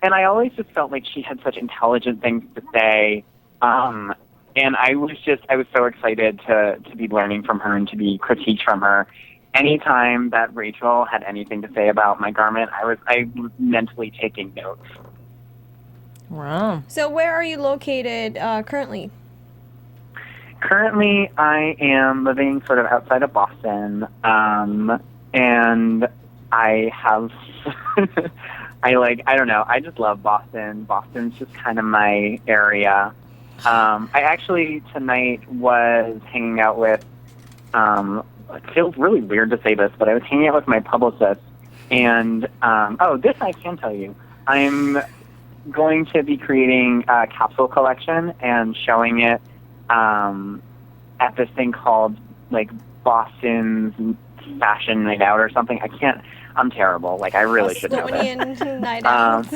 Speaker 12: And I always just felt like she had such intelligent things to say. And I was so excited to be learning from her and to be critiqued from her. Anytime that Rachel had anything to say about my garment, I was mentally taking notes.
Speaker 6: Wow.
Speaker 5: So where are you located currently?
Speaker 12: Currently, I am living sort of outside of Boston. And I have... I don't know. I just love Boston. Boston's just kind of my area. I actually tonight was hanging out with, it feels really weird to say this, but I was hanging out with my publicist, and, this I can tell you. I'm going to be creating a capsule collection and showing it at this thing called, Boston's Fashion Night Out or something. I'm terrible. I really should know this.
Speaker 5: Bostonian Night Out.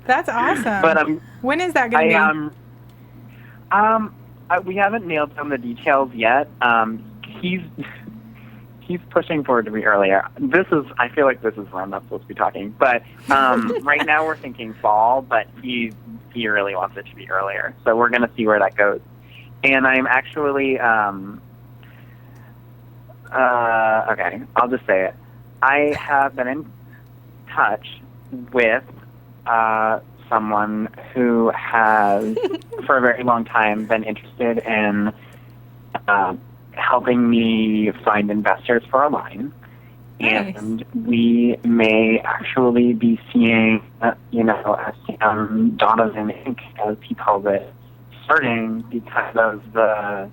Speaker 4: That's awesome.
Speaker 12: But
Speaker 4: when is that going to
Speaker 12: be? We haven't nailed down the details yet. He's pushing forward to be earlier. I feel like this is where I'm not supposed to be talking. But right now we're thinking fall, but he really wants it to be earlier. So we're going to see where that goes. And I'm actually, okay, I'll just say it. I have been in touch with someone who has, for a very long time, been interested in helping me find investors for a line.
Speaker 4: Nice.
Speaker 12: And we may actually be seeing, a Donovan Inc., as he calls it, starting because of the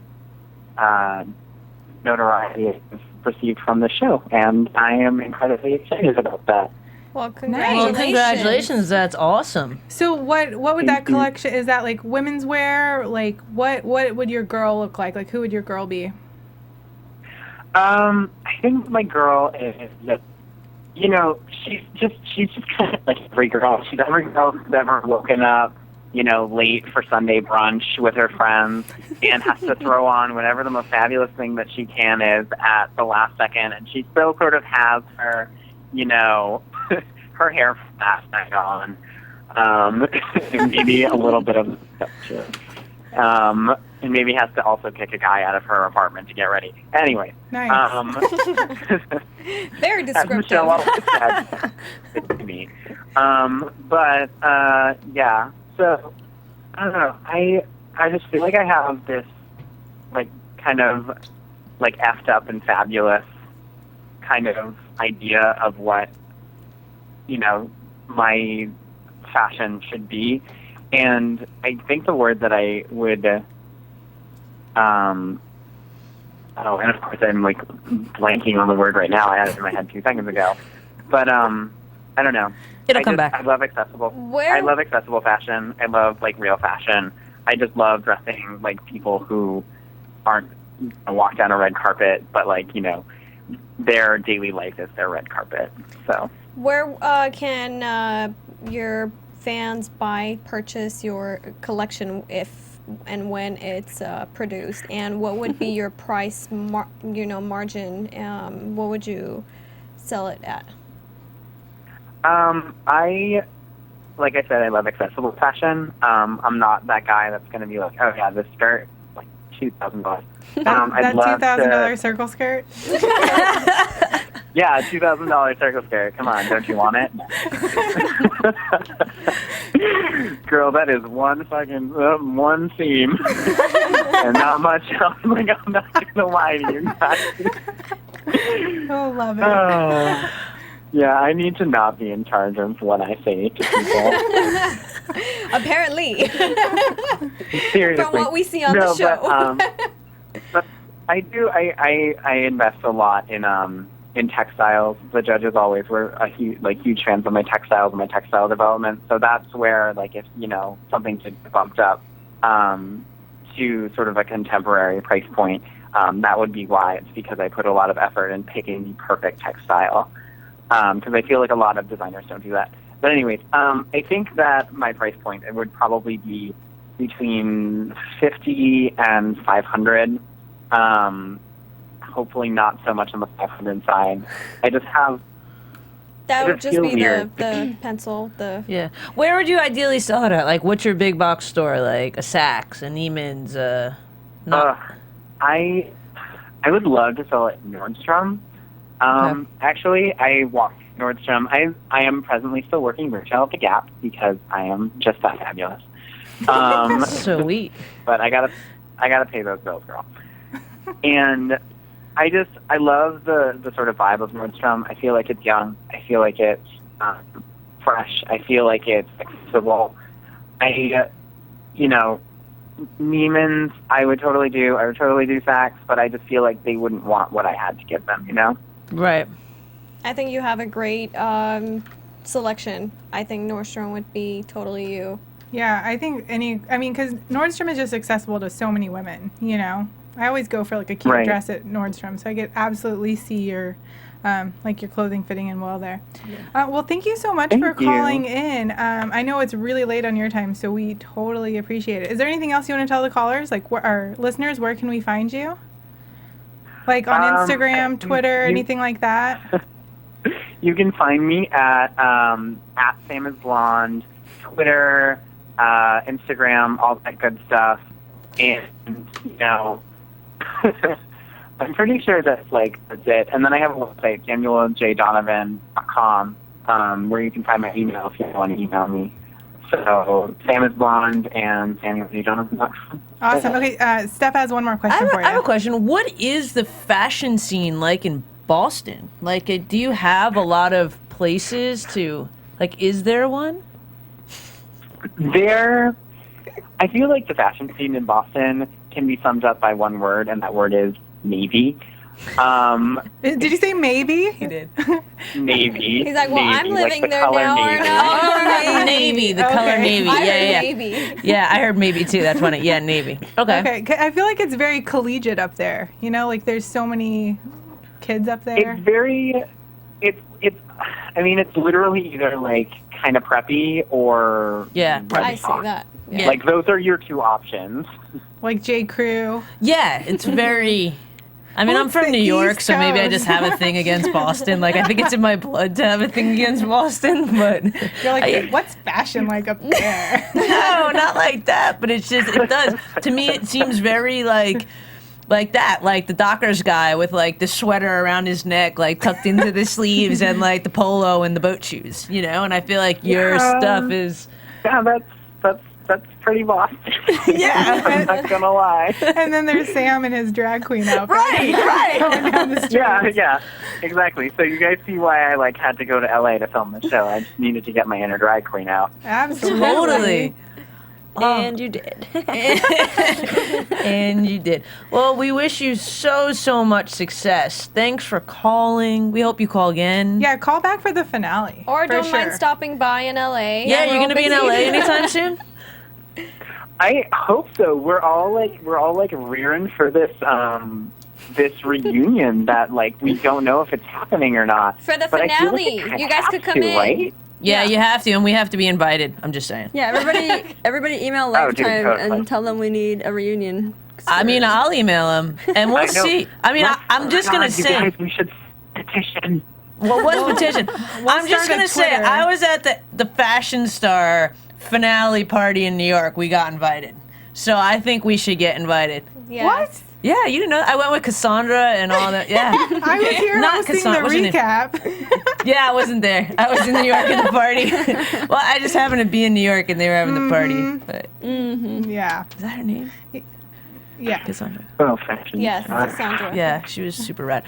Speaker 12: notoriety received from the show, and I am incredibly excited about that.
Speaker 5: Well, congratulations.
Speaker 6: Well, congratulations. That's awesome.
Speaker 4: So what would that collection, is that women's wear? What would your girl look like? Who would your girl be?
Speaker 12: I think my girl is just, she's just kind of like every girl. She's every girl who's ever woken up, late for Sunday brunch with her friends and has to throw on whatever the most fabulous thing that she can is at the last second. And she still sort of has her, her hair from last night on. Maybe a little bit of and maybe has to also kick a guy out of her apartment to get ready. Anyway.
Speaker 4: Nice.
Speaker 5: Very descriptive.
Speaker 12: Michelle always said to me. Yeah. So, I don't know. I just feel like I have this, kind of, effed up and fabulous kind of idea of what, my fashion should be. And I think the word that I would, and of course I'm, blanking on the word right now. I had it in my head 2 seconds ago. But, I don't know.
Speaker 6: It'll come back.
Speaker 12: I love accessible. I love accessible fashion. I love real fashion. I just love dressing like people who aren't walk down a red carpet, but their daily life is their red carpet. So
Speaker 5: where can your fans purchase your collection if and when it's produced, and what would be your price margin? What would you sell it at?
Speaker 12: Like I said, I love accessible fashion. I'm not that guy that's going to be like, oh yeah, this skirt, $2,000.
Speaker 4: That $2,000 circle skirt?
Speaker 12: Yeah, Yeah, $2,000 circle skirt. Come on, don't you want it? Girl, that is one fucking one seam, and not much else. Like, I'm not gonna lie to you guys.
Speaker 4: Oh, love it.
Speaker 12: Yeah, I need to not be in charge of what I say to people.
Speaker 5: Apparently.
Speaker 12: Seriously.
Speaker 5: From what we see on the show.
Speaker 12: But I do. I invest a lot in textiles. The judges always were huge fans of my textiles and my textile development. So that's where, like, if something gets bumped up to sort of a contemporary price point, that would be why. It's because I put a lot of effort in picking the perfect textile. Because I feel like a lot of designers don't do that. But anyways, I think that my price point, it would probably be between $50 and $500. Hopefully not so much on the $500 side. I just have.
Speaker 5: That would just be
Speaker 12: weird.
Speaker 5: the pencil.
Speaker 6: Yeah. Where would you ideally sell it at? Like, what's your big box store? Like a Saks, a Neiman's,
Speaker 12: I would love to sell it at Nordstrom. Actually, I walked Nordstrom. I am presently still working retail at the Gap because I am just that fabulous.
Speaker 6: Sweet.
Speaker 12: But I gotta pay those bills, girl. And I love the sort of vibe of Nordstrom. I feel like it's young. I feel like it's fresh. I feel like it's accessible. Neiman's, I would totally do Saks, but I just feel like they wouldn't want what I had to give them,
Speaker 6: Right.
Speaker 5: I think you have a great selection. I think Nordstrom would be totally you.
Speaker 4: Yeah, I think because Nordstrom is just accessible to so many women, I always go for like a cute dress at Nordstrom, so I could absolutely see your your clothing fitting in well there. Yeah. Well, thank you so much for calling in. I know it's really late on your time, so we totally appreciate it. Is there anything else you want to tell the callers, like our listeners? Where can we find you? Like on Instagram, Twitter, anything like that?
Speaker 12: You can find me at Sam is Blonde, Twitter, Instagram, all that good stuff. And, I'm pretty sure that's it. And then I have a website, SamuelJDonovan.com, where you can find my email if you want to email me. So, Sam is Blonde and SamuelJDonovan.com.
Speaker 4: Awesome. Okay, Steph has one more question for you.
Speaker 6: I have a question. What is the fashion scene like in Boston? Like, do you have a lot of places to, is there one?
Speaker 12: I feel like the fashion scene in Boston can be summed up by one word, and that word is maybe.
Speaker 4: Did you say maybe?
Speaker 6: He did.
Speaker 12: Navy.
Speaker 5: He's like, well,
Speaker 12: navy,
Speaker 5: I'm living
Speaker 12: the
Speaker 5: there
Speaker 12: color
Speaker 5: now.
Speaker 12: navy.
Speaker 6: Oh, navy, the color navy.
Speaker 5: I
Speaker 6: Yeah,
Speaker 5: heard
Speaker 6: yeah.
Speaker 5: maybe.
Speaker 6: Yeah, I heard maybe too. That's funny. Yeah, navy. Okay.
Speaker 4: Okay, I feel like it's very collegiate up there. There's so many kids up there.
Speaker 12: It's very, it's literally either kind of preppy or
Speaker 5: I see that.
Speaker 6: Yeah.
Speaker 12: Those are your two options.
Speaker 4: Like J. Crew.
Speaker 6: Yeah, it's very. I'm from New York, so maybe I just have a thing against Boston. I think it's in my blood to have a thing against Boston, but
Speaker 4: you're like, what's fashion like up there?
Speaker 6: No, not like that. But it does. To me, it seems very like that, like the Dockers guy with the sweater around his neck, tucked into the sleeves, and the polo and the boat shoes, And I feel like your stuff is.
Speaker 12: Yeah, that's pretty Boston.
Speaker 6: Yeah,
Speaker 12: I'm not gonna lie.
Speaker 4: And then there's Sam in his drag queen outfit.
Speaker 6: Right.
Speaker 4: Going down the street.
Speaker 12: Yeah, exactly. So you guys see why I had to go to LA to film the show. I just needed to get my inner drag queen out.
Speaker 4: Absolutely.
Speaker 6: Totally.
Speaker 7: And you did.
Speaker 6: And you did. Well, we wish you so much success. Thanks for calling. We hope you call again.
Speaker 4: Yeah, call back for the finale.
Speaker 5: Or
Speaker 4: for
Speaker 5: don't mind stopping by in LA.
Speaker 6: Yeah, you're gonna be in LA anytime soon?
Speaker 12: I hope so. We're all rearing for this this reunion that we don't know if it's happening or not.
Speaker 5: For the
Speaker 12: But I feel like
Speaker 5: finale,
Speaker 12: it kinda
Speaker 5: you guys
Speaker 12: have
Speaker 5: could come
Speaker 12: to,
Speaker 5: in.
Speaker 12: right?
Speaker 6: Yeah, you have to, and we have to be invited. I'm just saying.
Speaker 7: Yeah, everybody email
Speaker 12: Oh, dude,
Speaker 7: Lifetime
Speaker 12: totally.
Speaker 7: and tell them we need a reunion.
Speaker 6: I'll email them, and we'll
Speaker 12: I know.
Speaker 6: see. I'm just gonna
Speaker 12: You
Speaker 6: say.
Speaker 12: guys, we should petition.
Speaker 6: Well, what's petition? I'm just
Speaker 4: start a
Speaker 6: gonna say,
Speaker 4: Twitter.
Speaker 6: I was at the Fashion Star finale party in New York. We got invited, so I think we should get invited.
Speaker 5: Yes.
Speaker 6: Yeah, you didn't know. I went with Cassandra and all that. Yeah.
Speaker 4: I was here hosting the recap.
Speaker 6: Yeah, I wasn't there. I was in New York at the party. Well, I just happened to be in New York and they were having the party. But
Speaker 4: Yeah.
Speaker 6: is that her name?
Speaker 4: Yeah.
Speaker 6: Cassandra.
Speaker 12: Oh, fashion.
Speaker 5: Yes, Cassandra.
Speaker 6: Yeah, she was super rad.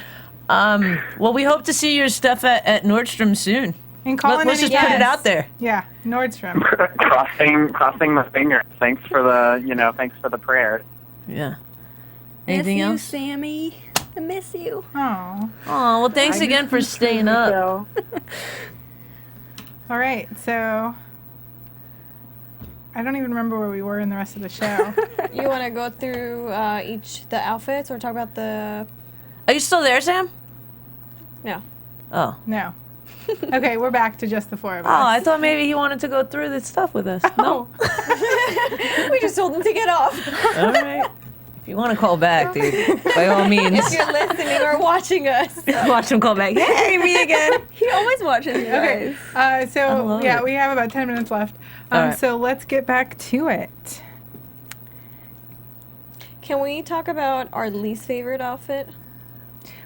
Speaker 6: Well, we hope to see your stuff at Nordstrom soon.
Speaker 4: And calling
Speaker 6: Let's just put it out there.
Speaker 4: Yeah, Nordstrom.
Speaker 12: crossing my fingers. Thanks for the prayer.
Speaker 6: Yeah. Anything
Speaker 7: miss
Speaker 6: else?
Speaker 7: you, Sammy. I miss you.
Speaker 4: Oh.
Speaker 6: Oh, well, thanks again for staying up.
Speaker 4: All right, so I don't even remember where we were in the rest of the show.
Speaker 5: You want to go through the outfits or talk about the...
Speaker 6: Are you still there, Sam?
Speaker 5: No.
Speaker 6: Oh.
Speaker 4: No. Okay, we're back to just the four of us.
Speaker 6: Oh, I thought maybe he wanted to go through this stuff with us. No.
Speaker 5: We just told him to get off.
Speaker 6: All right. If you want to call back, dude, by all means.
Speaker 5: If you're listening or watching us.
Speaker 6: Watch him call back. Hey, me again.
Speaker 7: He always watches you
Speaker 4: Okay,
Speaker 7: guys.
Speaker 4: so
Speaker 6: love
Speaker 4: yeah,
Speaker 6: it.
Speaker 4: we have about 10 minutes left.
Speaker 6: All right.
Speaker 4: So let's get back to it.
Speaker 5: Can we talk about our least favorite outfit?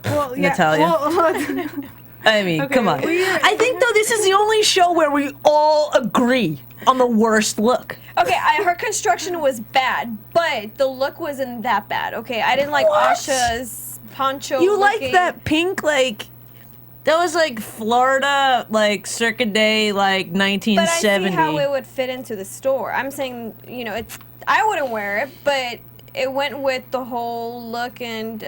Speaker 4: Well, yeah.
Speaker 6: Natalia.
Speaker 4: Well,
Speaker 6: I mean,
Speaker 4: Okay,
Speaker 6: come on. I think, though, this is the only show where we all agree on the worst look.
Speaker 5: Okay, her construction was bad, but the look wasn't that bad. Okay, I didn't like
Speaker 6: What?
Speaker 5: Asha's poncho.
Speaker 6: You like
Speaker 5: looking.
Speaker 6: that pink, like... That was like Florida, like circa day, like 1970.
Speaker 5: But I see how it would fit into the store. I'm saying, I wouldn't wear it, but it went with the whole look and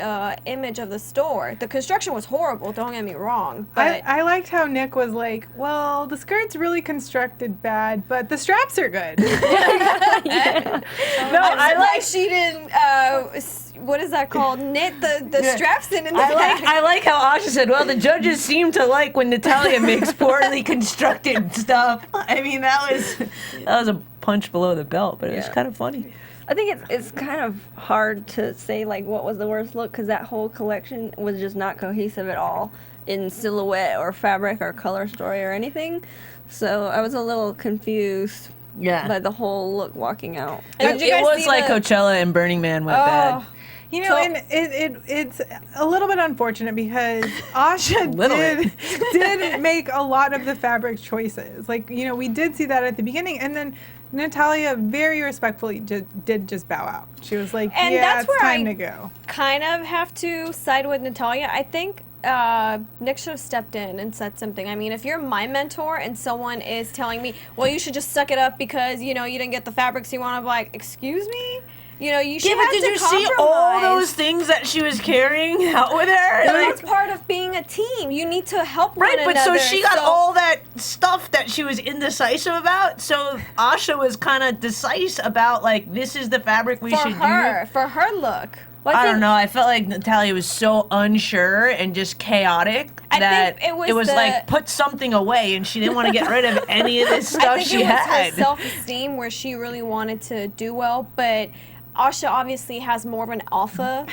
Speaker 5: image of the store. The construction was horrible, don't get me wrong. But
Speaker 4: I liked how Nick was like, well, the skirt's really constructed bad, but the straps are good.
Speaker 5: no, I like she didn't. What is that called? Knit the straps in the back.
Speaker 6: I like how Asha said, well, the judges seem to like when Natalia makes poorly constructed stuff. I mean, that was a punch below the belt, but it was kind of funny.
Speaker 7: I think it's kind of hard to say like what was the worst look because that whole collection was just not cohesive at all in silhouette or fabric or color story or anything. So I was a little confused by the whole look walking out.
Speaker 5: And
Speaker 6: It was like Coachella and Burning Man went bad.
Speaker 4: You know, and it's a little bit unfortunate because Asha did make a lot of the fabric choices. Like, we did see that at the beginning, and then Natalia very respectfully did just bow out. She was like,
Speaker 5: And
Speaker 4: yeah,
Speaker 5: that's
Speaker 4: it's
Speaker 5: where
Speaker 4: time
Speaker 5: I
Speaker 4: to go.
Speaker 5: Kind of have to side with Natalia. I think Nick should have stepped in and said something. I mean, if you're my mentor and someone is telling me, well, you should just suck it up because, you didn't get the fabrics you want, I'm like, excuse me? You should have
Speaker 6: did
Speaker 5: to
Speaker 6: you see all
Speaker 5: compromise.
Speaker 6: those things that she was carrying out with her?
Speaker 5: That's part of being a team. You need to help one
Speaker 6: Right, but
Speaker 5: another.
Speaker 6: so she got all that stuff that she was indecisive about. So Asha was kind of decisive about, like, this is the fabric we should do.
Speaker 5: For her look.
Speaker 6: I don't know. I felt like Natalia was so unsure and just chaotic that
Speaker 5: think it was
Speaker 6: like put something away, and she didn't want to get rid of any of this stuff she had.
Speaker 5: I think it was her self-esteem where she really wanted to do well, but Asha obviously has more of an alpha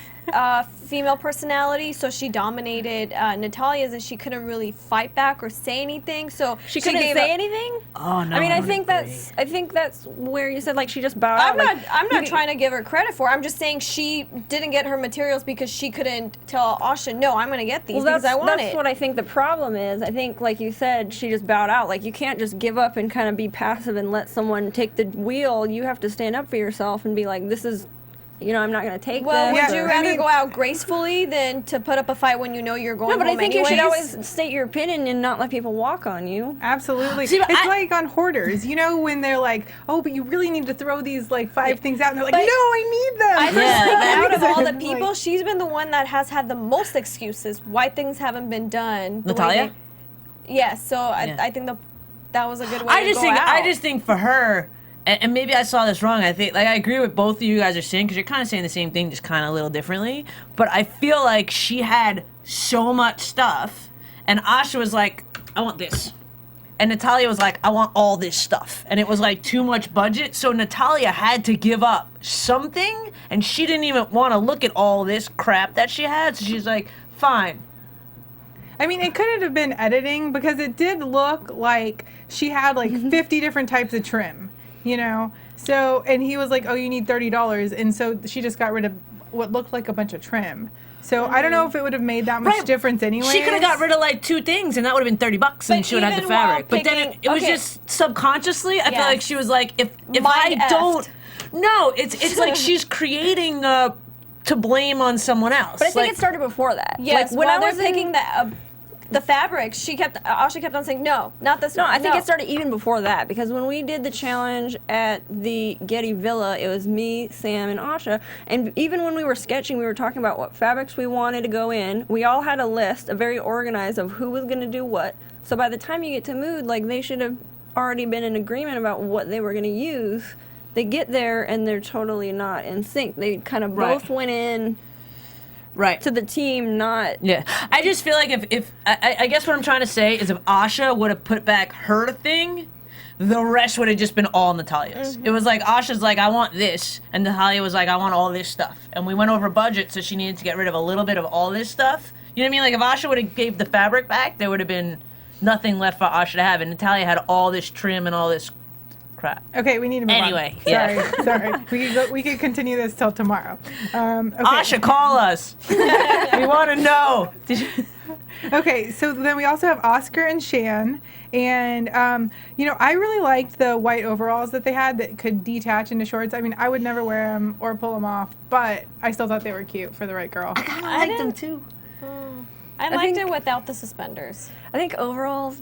Speaker 5: female personality, so she dominated Natalia's, and she couldn't really fight back or say anything. So
Speaker 7: she couldn't say anything.
Speaker 6: Oh no!
Speaker 7: I mean, I think that's where you said like she just bowed out.
Speaker 5: I'm not trying to give her credit for it. I'm just saying she didn't get her materials because she couldn't tell Asha, no, I'm going to get these because I want it.
Speaker 7: That's what I think the problem is. I think, like you said, she just bowed out. Like, you can't just give up and kind of be passive and let someone take the wheel. You have to stand up for yourself and be like, this is, I'm not going to take
Speaker 5: well,
Speaker 7: this.
Speaker 5: Would you rather go out gracefully than to put up a fight when you know you're going
Speaker 7: No, but
Speaker 5: home
Speaker 7: I think
Speaker 5: anyways?
Speaker 7: you should always state your opinion and not let people walk on you.
Speaker 4: Absolutely.
Speaker 6: See,
Speaker 4: it's like on hoarders, when they're like, oh, but you really need to throw these like 5 things out, and they're like, no, I need them.
Speaker 5: I feel like out of all the people, she's been the one that has had the most excuses why things haven't been done.
Speaker 6: Natalia?
Speaker 5: Yes, so I think that was a good way
Speaker 6: I
Speaker 5: out.
Speaker 6: just think for her, and maybe I saw this wrong. I think, I agree with both of you guys are saying, because you're kind of saying the same thing, just kind of a little differently. But I feel like she had so much stuff, and Asha was like, I want this. And Natalia was like, I want all this stuff. And it was like too much budget, so Natalia had to give up something, and she didn't even want to look at all this crap that she had, so she's like, fine.
Speaker 4: I mean, it couldn't have been editing because it did look like she had like 50 different types of trim. So, and he was like, oh, you need $30. And so she just got rid of what looked like a bunch of trim. So I don't know if it would have made that much difference anyway.
Speaker 6: She could have got rid of like 2 things, and that would have been $30, and she would have had the fabric. But then it was just subconsciously. I feel like she was like, if I don't, no, it's like she's creating to blame on someone else.
Speaker 7: But I think it started before that.
Speaker 5: Yes,
Speaker 7: like, when I was
Speaker 5: picking the fabric, Asha kept on saying, no, not this one.
Speaker 7: No, I think it started even before that, because when we did the challenge at the Getty Villa, it was me, Sam, and Asha, and even when we were sketching, we were talking about what fabrics we wanted to go in. We all had a list, a very organized of who was going to do what, so by the time you get to Mood, like, they should have already been in agreement about what they were going to use. They get there, and they're totally not in sync. They kind of both went in...
Speaker 6: Right.
Speaker 7: To the team, not...
Speaker 6: Yeah. I just feel like if I guess what I'm trying to say is if Asha would have put back her thing, the rest would have just been all Natalia's. It was like, Asha's like, I want this, and Natalia was like, I want all this stuff. And we went over budget, so she needed to get rid of a little bit of all this stuff. You know what I mean? Like, if Asha would have gave the fabric back, there would have been nothing left for Asha to have, and Natalia had all this trim and all this crap.
Speaker 4: Okay, we need to move
Speaker 6: anyway,
Speaker 4: on. Sorry. We could continue this till tomorrow. Okay.
Speaker 6: Asha, call us. We want to know.
Speaker 4: Okay, so then we also have Oscar and Shan. And, I really liked the white overalls that they had that could detach into shorts. I mean, I would never wear them or pull them off, but I still thought they were cute for the right girl.
Speaker 6: I kind of liked them, too.
Speaker 5: I liked it without the suspenders.
Speaker 7: I think overalls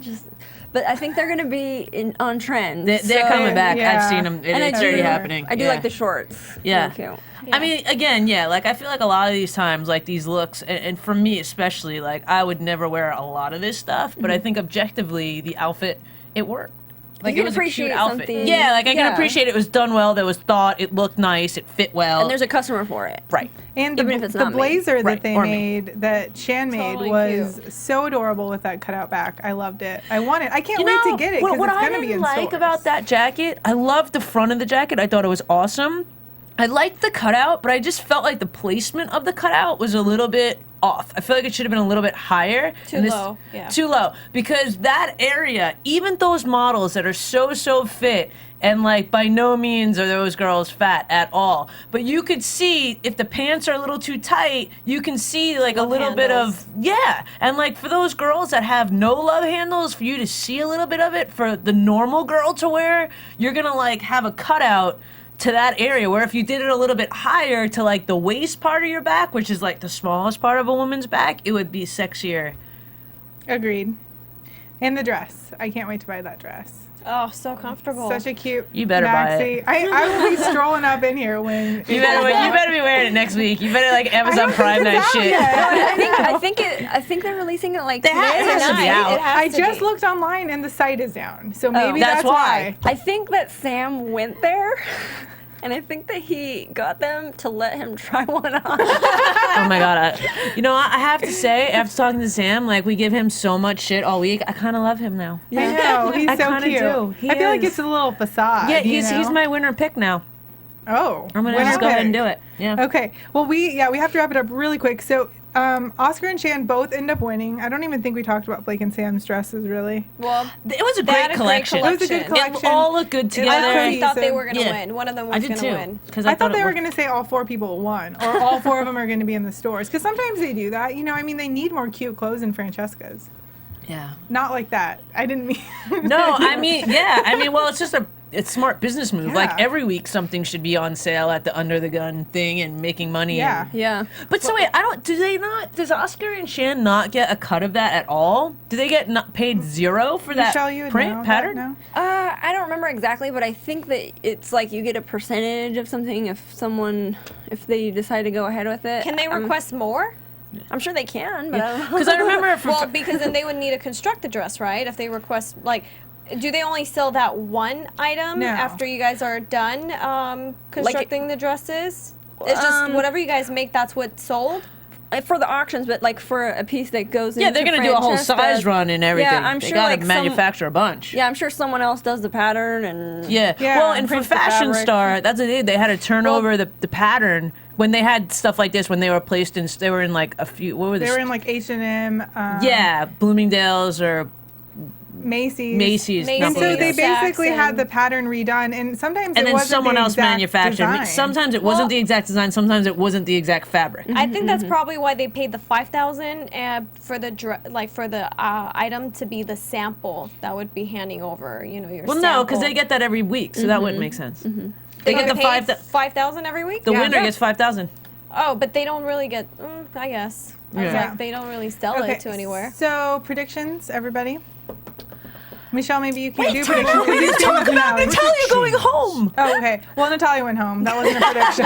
Speaker 7: but I think they're going to be on trend.
Speaker 6: They're coming back. I've seen them. It's already happening.
Speaker 7: I do like the shorts.
Speaker 6: Yeah.
Speaker 7: They're cute.
Speaker 6: I mean, again, like, I feel like a lot of these times, like, these looks, and for me especially, like, I would never wear a lot of this stuff, but I think objectively, the outfit, it worked. Like,
Speaker 7: you
Speaker 6: it was
Speaker 7: appreciate
Speaker 6: a cute outfit.
Speaker 7: something.
Speaker 6: Yeah, like, I can appreciate it was done well, there was thought, it looked nice, it fit well.
Speaker 7: And there's a customer for it.
Speaker 6: Right.
Speaker 4: And
Speaker 7: Even if it's
Speaker 4: the
Speaker 7: not
Speaker 4: blazer
Speaker 7: made.
Speaker 4: that they made, that Shan made,
Speaker 5: Totally
Speaker 4: was
Speaker 5: cute.
Speaker 4: so adorable with that cutout back. I loved it. I want it. I can't
Speaker 6: You
Speaker 4: wait
Speaker 6: know,
Speaker 4: to get it because
Speaker 6: what
Speaker 4: it's
Speaker 6: I
Speaker 4: going to be
Speaker 6: didn't
Speaker 4: in
Speaker 6: like
Speaker 4: stores.
Speaker 6: about that jacket, I loved the front of the jacket. I thought it was awesome. I liked the cutout, but I just felt like the placement of the cutout was a little bit off. I feel like it should have been a little bit higher.
Speaker 5: Too low, yeah.
Speaker 6: Too low. Because that area, even those models that are so fit, and like by no means are those girls fat at all, but you could see if the pants are a little too tight, you can see like a little bit of, and like for those girls that have no love handles, for you to see a little bit of it, for the normal girl to wear, you're gonna like have a cutout to that area, where if you did it a little bit higher to like the waist part of your back, which is like the smallest part of a woman's back, it would be sexier.
Speaker 4: Agreed. And the dress. I can't wait to buy that dress.
Speaker 5: Oh, so comfortable.
Speaker 4: Such a cute
Speaker 6: You better buy
Speaker 4: maxi.
Speaker 6: it.
Speaker 4: I will be strolling up in here when
Speaker 6: You better be wearing it next week. You better like Amazon Prime that shit.
Speaker 7: I think they're releasing it like
Speaker 6: It has to be out.
Speaker 4: I just looked online and the site is down, so maybe
Speaker 6: that's why.
Speaker 7: I think that Sam went there, and I think that he got them to let him try one on.
Speaker 6: Oh my god! I have to say, after talking to Sam, like we give him so much shit all week. I kind of love him now.
Speaker 4: I know he's
Speaker 6: I
Speaker 4: so
Speaker 6: kinda
Speaker 4: cute.
Speaker 6: do. He
Speaker 4: I feel like
Speaker 6: is.
Speaker 4: it's a little facade.
Speaker 6: Yeah,
Speaker 4: you
Speaker 6: he's
Speaker 4: know?
Speaker 6: my winner pick now.
Speaker 4: Oh,
Speaker 6: I'm gonna
Speaker 4: winner
Speaker 6: just go ahead and
Speaker 4: pick.
Speaker 6: do it. Yeah.
Speaker 4: Okay. Well, we have to wrap it up really quick. So, Oscar and Shan both end up winning. I don't even think we talked about Blake and Sam's dresses really.
Speaker 5: Well,
Speaker 6: It was a
Speaker 5: they had
Speaker 6: great collection.
Speaker 4: It was a good collection.
Speaker 6: It all looked good together.
Speaker 5: I thought they were going to
Speaker 6: Yeah.
Speaker 5: win. One of them
Speaker 6: I
Speaker 5: was
Speaker 6: did
Speaker 5: going
Speaker 6: too.
Speaker 5: to win.
Speaker 6: Because
Speaker 4: I thought
Speaker 6: it
Speaker 4: they were
Speaker 6: worked.
Speaker 4: going to say all 4 people won, or all 4 of them are going to be in the stores. Because sometimes they do that. You know, I mean, they need more cute clothes than Francesca's.
Speaker 6: Yeah.
Speaker 4: Not like that. I didn't mean.
Speaker 6: No, I mean, well, it's just it's smart business move.
Speaker 4: Yeah.
Speaker 6: Like every week, something should be on sale at the Under the Gun thing and making money.
Speaker 4: Yeah.
Speaker 7: Yeah.
Speaker 6: But so wait, does Oscar and Shan not get a cut of that at all? Do they get not paid zero for that
Speaker 4: Michelle, you would
Speaker 6: print
Speaker 4: know
Speaker 6: pattern?
Speaker 4: That, no?
Speaker 7: I don't remember exactly, but I think that it's like you get a percentage of something if they decide to go ahead with it.
Speaker 5: Can they request more?
Speaker 7: I'm sure they can, but I don't know.
Speaker 6: Because I remember
Speaker 5: Well, because then they would need to construct the dress, right? If they request, like, do they only sell that one item
Speaker 4: No.
Speaker 5: after you guys are done constructing the dresses? It's just whatever you guys make, that's what's sold?
Speaker 7: For the auctions, but like for a piece that goes into
Speaker 6: they're gonna do a whole
Speaker 7: Francesca,
Speaker 6: size run and everything.
Speaker 7: Yeah, I'm
Speaker 6: they
Speaker 7: sure
Speaker 6: gotta
Speaker 7: like
Speaker 6: manufacture a bunch.
Speaker 7: Yeah, I'm sure someone else does the pattern and
Speaker 6: Yeah.
Speaker 4: Yeah,
Speaker 6: Well, and for
Speaker 4: prints the
Speaker 6: Fashion
Speaker 4: fabric.
Speaker 6: Star, that's what they did. They had to turn over the pattern when they had stuff like this. When they were placed in, they were in like a few. What were
Speaker 4: They were in like H&M.
Speaker 6: Yeah, Bloomingdale's or
Speaker 4: Macy's.
Speaker 6: Macy's.
Speaker 5: Macy's.
Speaker 6: not
Speaker 4: And so
Speaker 6: believing
Speaker 4: they
Speaker 6: us.
Speaker 4: basically had
Speaker 5: and-
Speaker 4: the pattern redone, and sometimes
Speaker 6: And
Speaker 4: it
Speaker 6: then
Speaker 4: wasn't
Speaker 6: someone
Speaker 4: the
Speaker 6: else
Speaker 4: exact
Speaker 6: manufactured.
Speaker 4: design.
Speaker 6: Sometimes it wasn't the exact design. Sometimes it wasn't the exact fabric.
Speaker 5: I think that's probably why they paid the $5,000 for the item to be the sample that would be handing over. You know, your.
Speaker 6: Well,
Speaker 5: sample.
Speaker 6: no, because they get that every week, so that wouldn't make sense. They get the
Speaker 5: paid
Speaker 6: five.
Speaker 5: $5,000 every week.
Speaker 6: The
Speaker 4: Yeah.
Speaker 6: winner gets 5,000.
Speaker 5: Oh, but they don't really get. I guess. I was
Speaker 6: Yeah.
Speaker 5: like, they don't really sell it to anywhere.
Speaker 4: So predictions, everybody. Michelle, maybe you can do
Speaker 6: Time
Speaker 4: predictions.
Speaker 6: out. We didn't talk about Natalia going home.
Speaker 4: Oh, okay. Well, Natalia went home. That wasn't a prediction.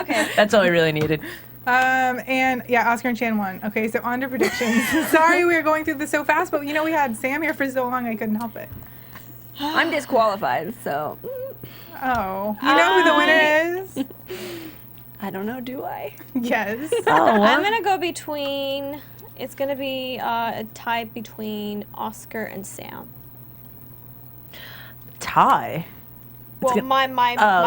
Speaker 5: Okay.
Speaker 6: That's all we really needed.
Speaker 4: And yeah, Oscar and Shan won. Okay, so on to predictions. Sorry we were going through this so fast, but you know we had Sam here for so long I couldn't help it.
Speaker 7: I'm disqualified, so
Speaker 4: Oh, you know who the winner is?
Speaker 7: I don't know. Do I?
Speaker 4: Yes.
Speaker 5: I'm gonna go between. It's gonna be a tie between Oscar and Sam.
Speaker 6: Tie.
Speaker 5: Well, my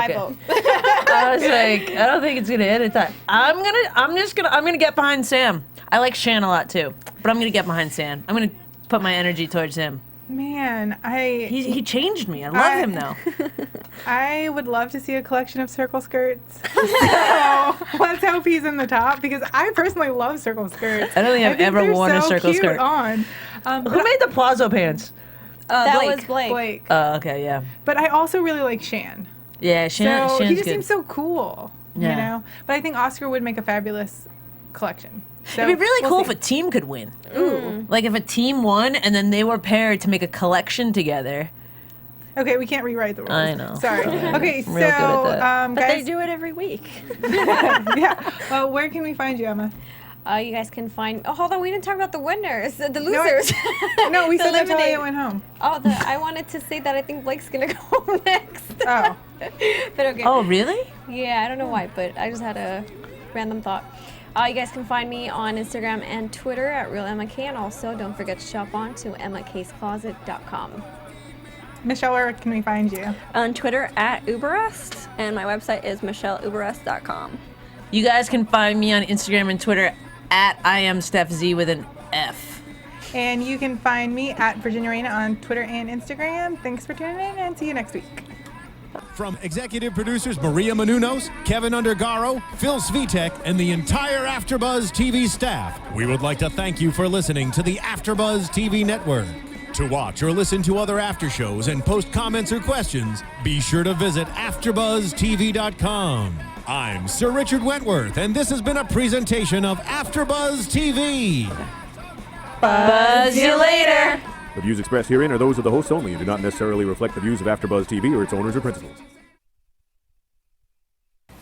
Speaker 6: okay.
Speaker 5: vote.
Speaker 6: I was like, I don't think it's gonna end at time. I'm gonna get behind Sam. I like Shan a lot too, but I'm gonna get behind Sam. I'm gonna put my energy towards him.
Speaker 4: Man,
Speaker 6: He changed me. I love him though.
Speaker 4: I would love to see a collection of circle skirts. So let's hope he's in the top because I personally love circle skirts.
Speaker 6: I don't think I've ever
Speaker 4: they're
Speaker 6: worn a
Speaker 4: so
Speaker 6: circle
Speaker 4: cute
Speaker 6: skirt.
Speaker 4: On.
Speaker 6: Who made the Plazo pants?
Speaker 5: That
Speaker 7: Blake.
Speaker 5: was Blake.
Speaker 4: Blake.
Speaker 6: Oh, okay, yeah.
Speaker 4: But I also really like Shan.
Speaker 6: Yeah, Shan,
Speaker 4: So
Speaker 6: Shan's
Speaker 4: he just
Speaker 6: good.
Speaker 4: seems so cool. You
Speaker 6: Yeah.
Speaker 4: know? But I think Oscar would make a fabulous collection. So
Speaker 6: It'd be really
Speaker 4: we'll
Speaker 6: cool
Speaker 4: see.
Speaker 6: if a team could win.
Speaker 4: Ooh.
Speaker 6: Like if a team won and then they were paired to make a collection together.
Speaker 4: Okay, we can't rewrite the rules.
Speaker 6: I know.
Speaker 4: Sorry. Okay, so
Speaker 6: I'm real good at that.
Speaker 7: But they
Speaker 4: guys,
Speaker 7: do it every week.
Speaker 4: yeah. Well, where can we find you, Emma?
Speaker 5: You guys can find. Oh, hold on, we didn't talk about the winners, the losers.
Speaker 4: No, we
Speaker 5: The
Speaker 4: said that Natalia
Speaker 5: eliminate-
Speaker 4: went home.
Speaker 5: Oh, I wanted to say that I think Blake's gonna go home next.
Speaker 4: Oh.
Speaker 5: But okay.
Speaker 6: Oh, really?
Speaker 5: Yeah, I don't know why, but I just had a random thought. You guys can find me on Instagram and Twitter at RealEmmaK, and also don't forget to shop on to emmakcloset.com.
Speaker 4: Michelle, where can we find you?
Speaker 7: On Twitter at Uberreste, and my website is michelleUberreste.com.
Speaker 6: You guys can find me on Instagram and Twitter at I am Stef Z with an F.
Speaker 4: And you can find me at Virginia Reyna on Twitter and Instagram. Thanks for tuning in, and see you next week.
Speaker 3: From executive producers Maria Menounos, Kevin Undergaro, Phil Svitek, and the entire AfterBuzz TV staff, we would like to thank you for listening to the AfterBuzz TV network. To watch or listen to other after shows and post comments or questions, be sure to visit AfterBuzzTV.com. I'm Sir Richard Wentworth, and this has been a presentation of AfterBuzz TV.
Speaker 6: Buzz you later.
Speaker 13: The views expressed herein are those of the hosts only and do not necessarily reflect the views of AfterBuzz TV or its owners or principals.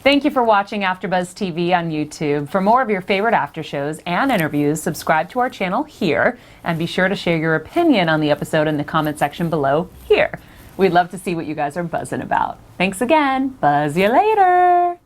Speaker 9: Thank you for watching AfterBuzz TV on YouTube. For more of your favorite after shows and interviews, subscribe to our channel here, and be sure to share your opinion on the episode in the comment section below here. We'd love to see what you guys are buzzing about. Thanks again. Buzz you later.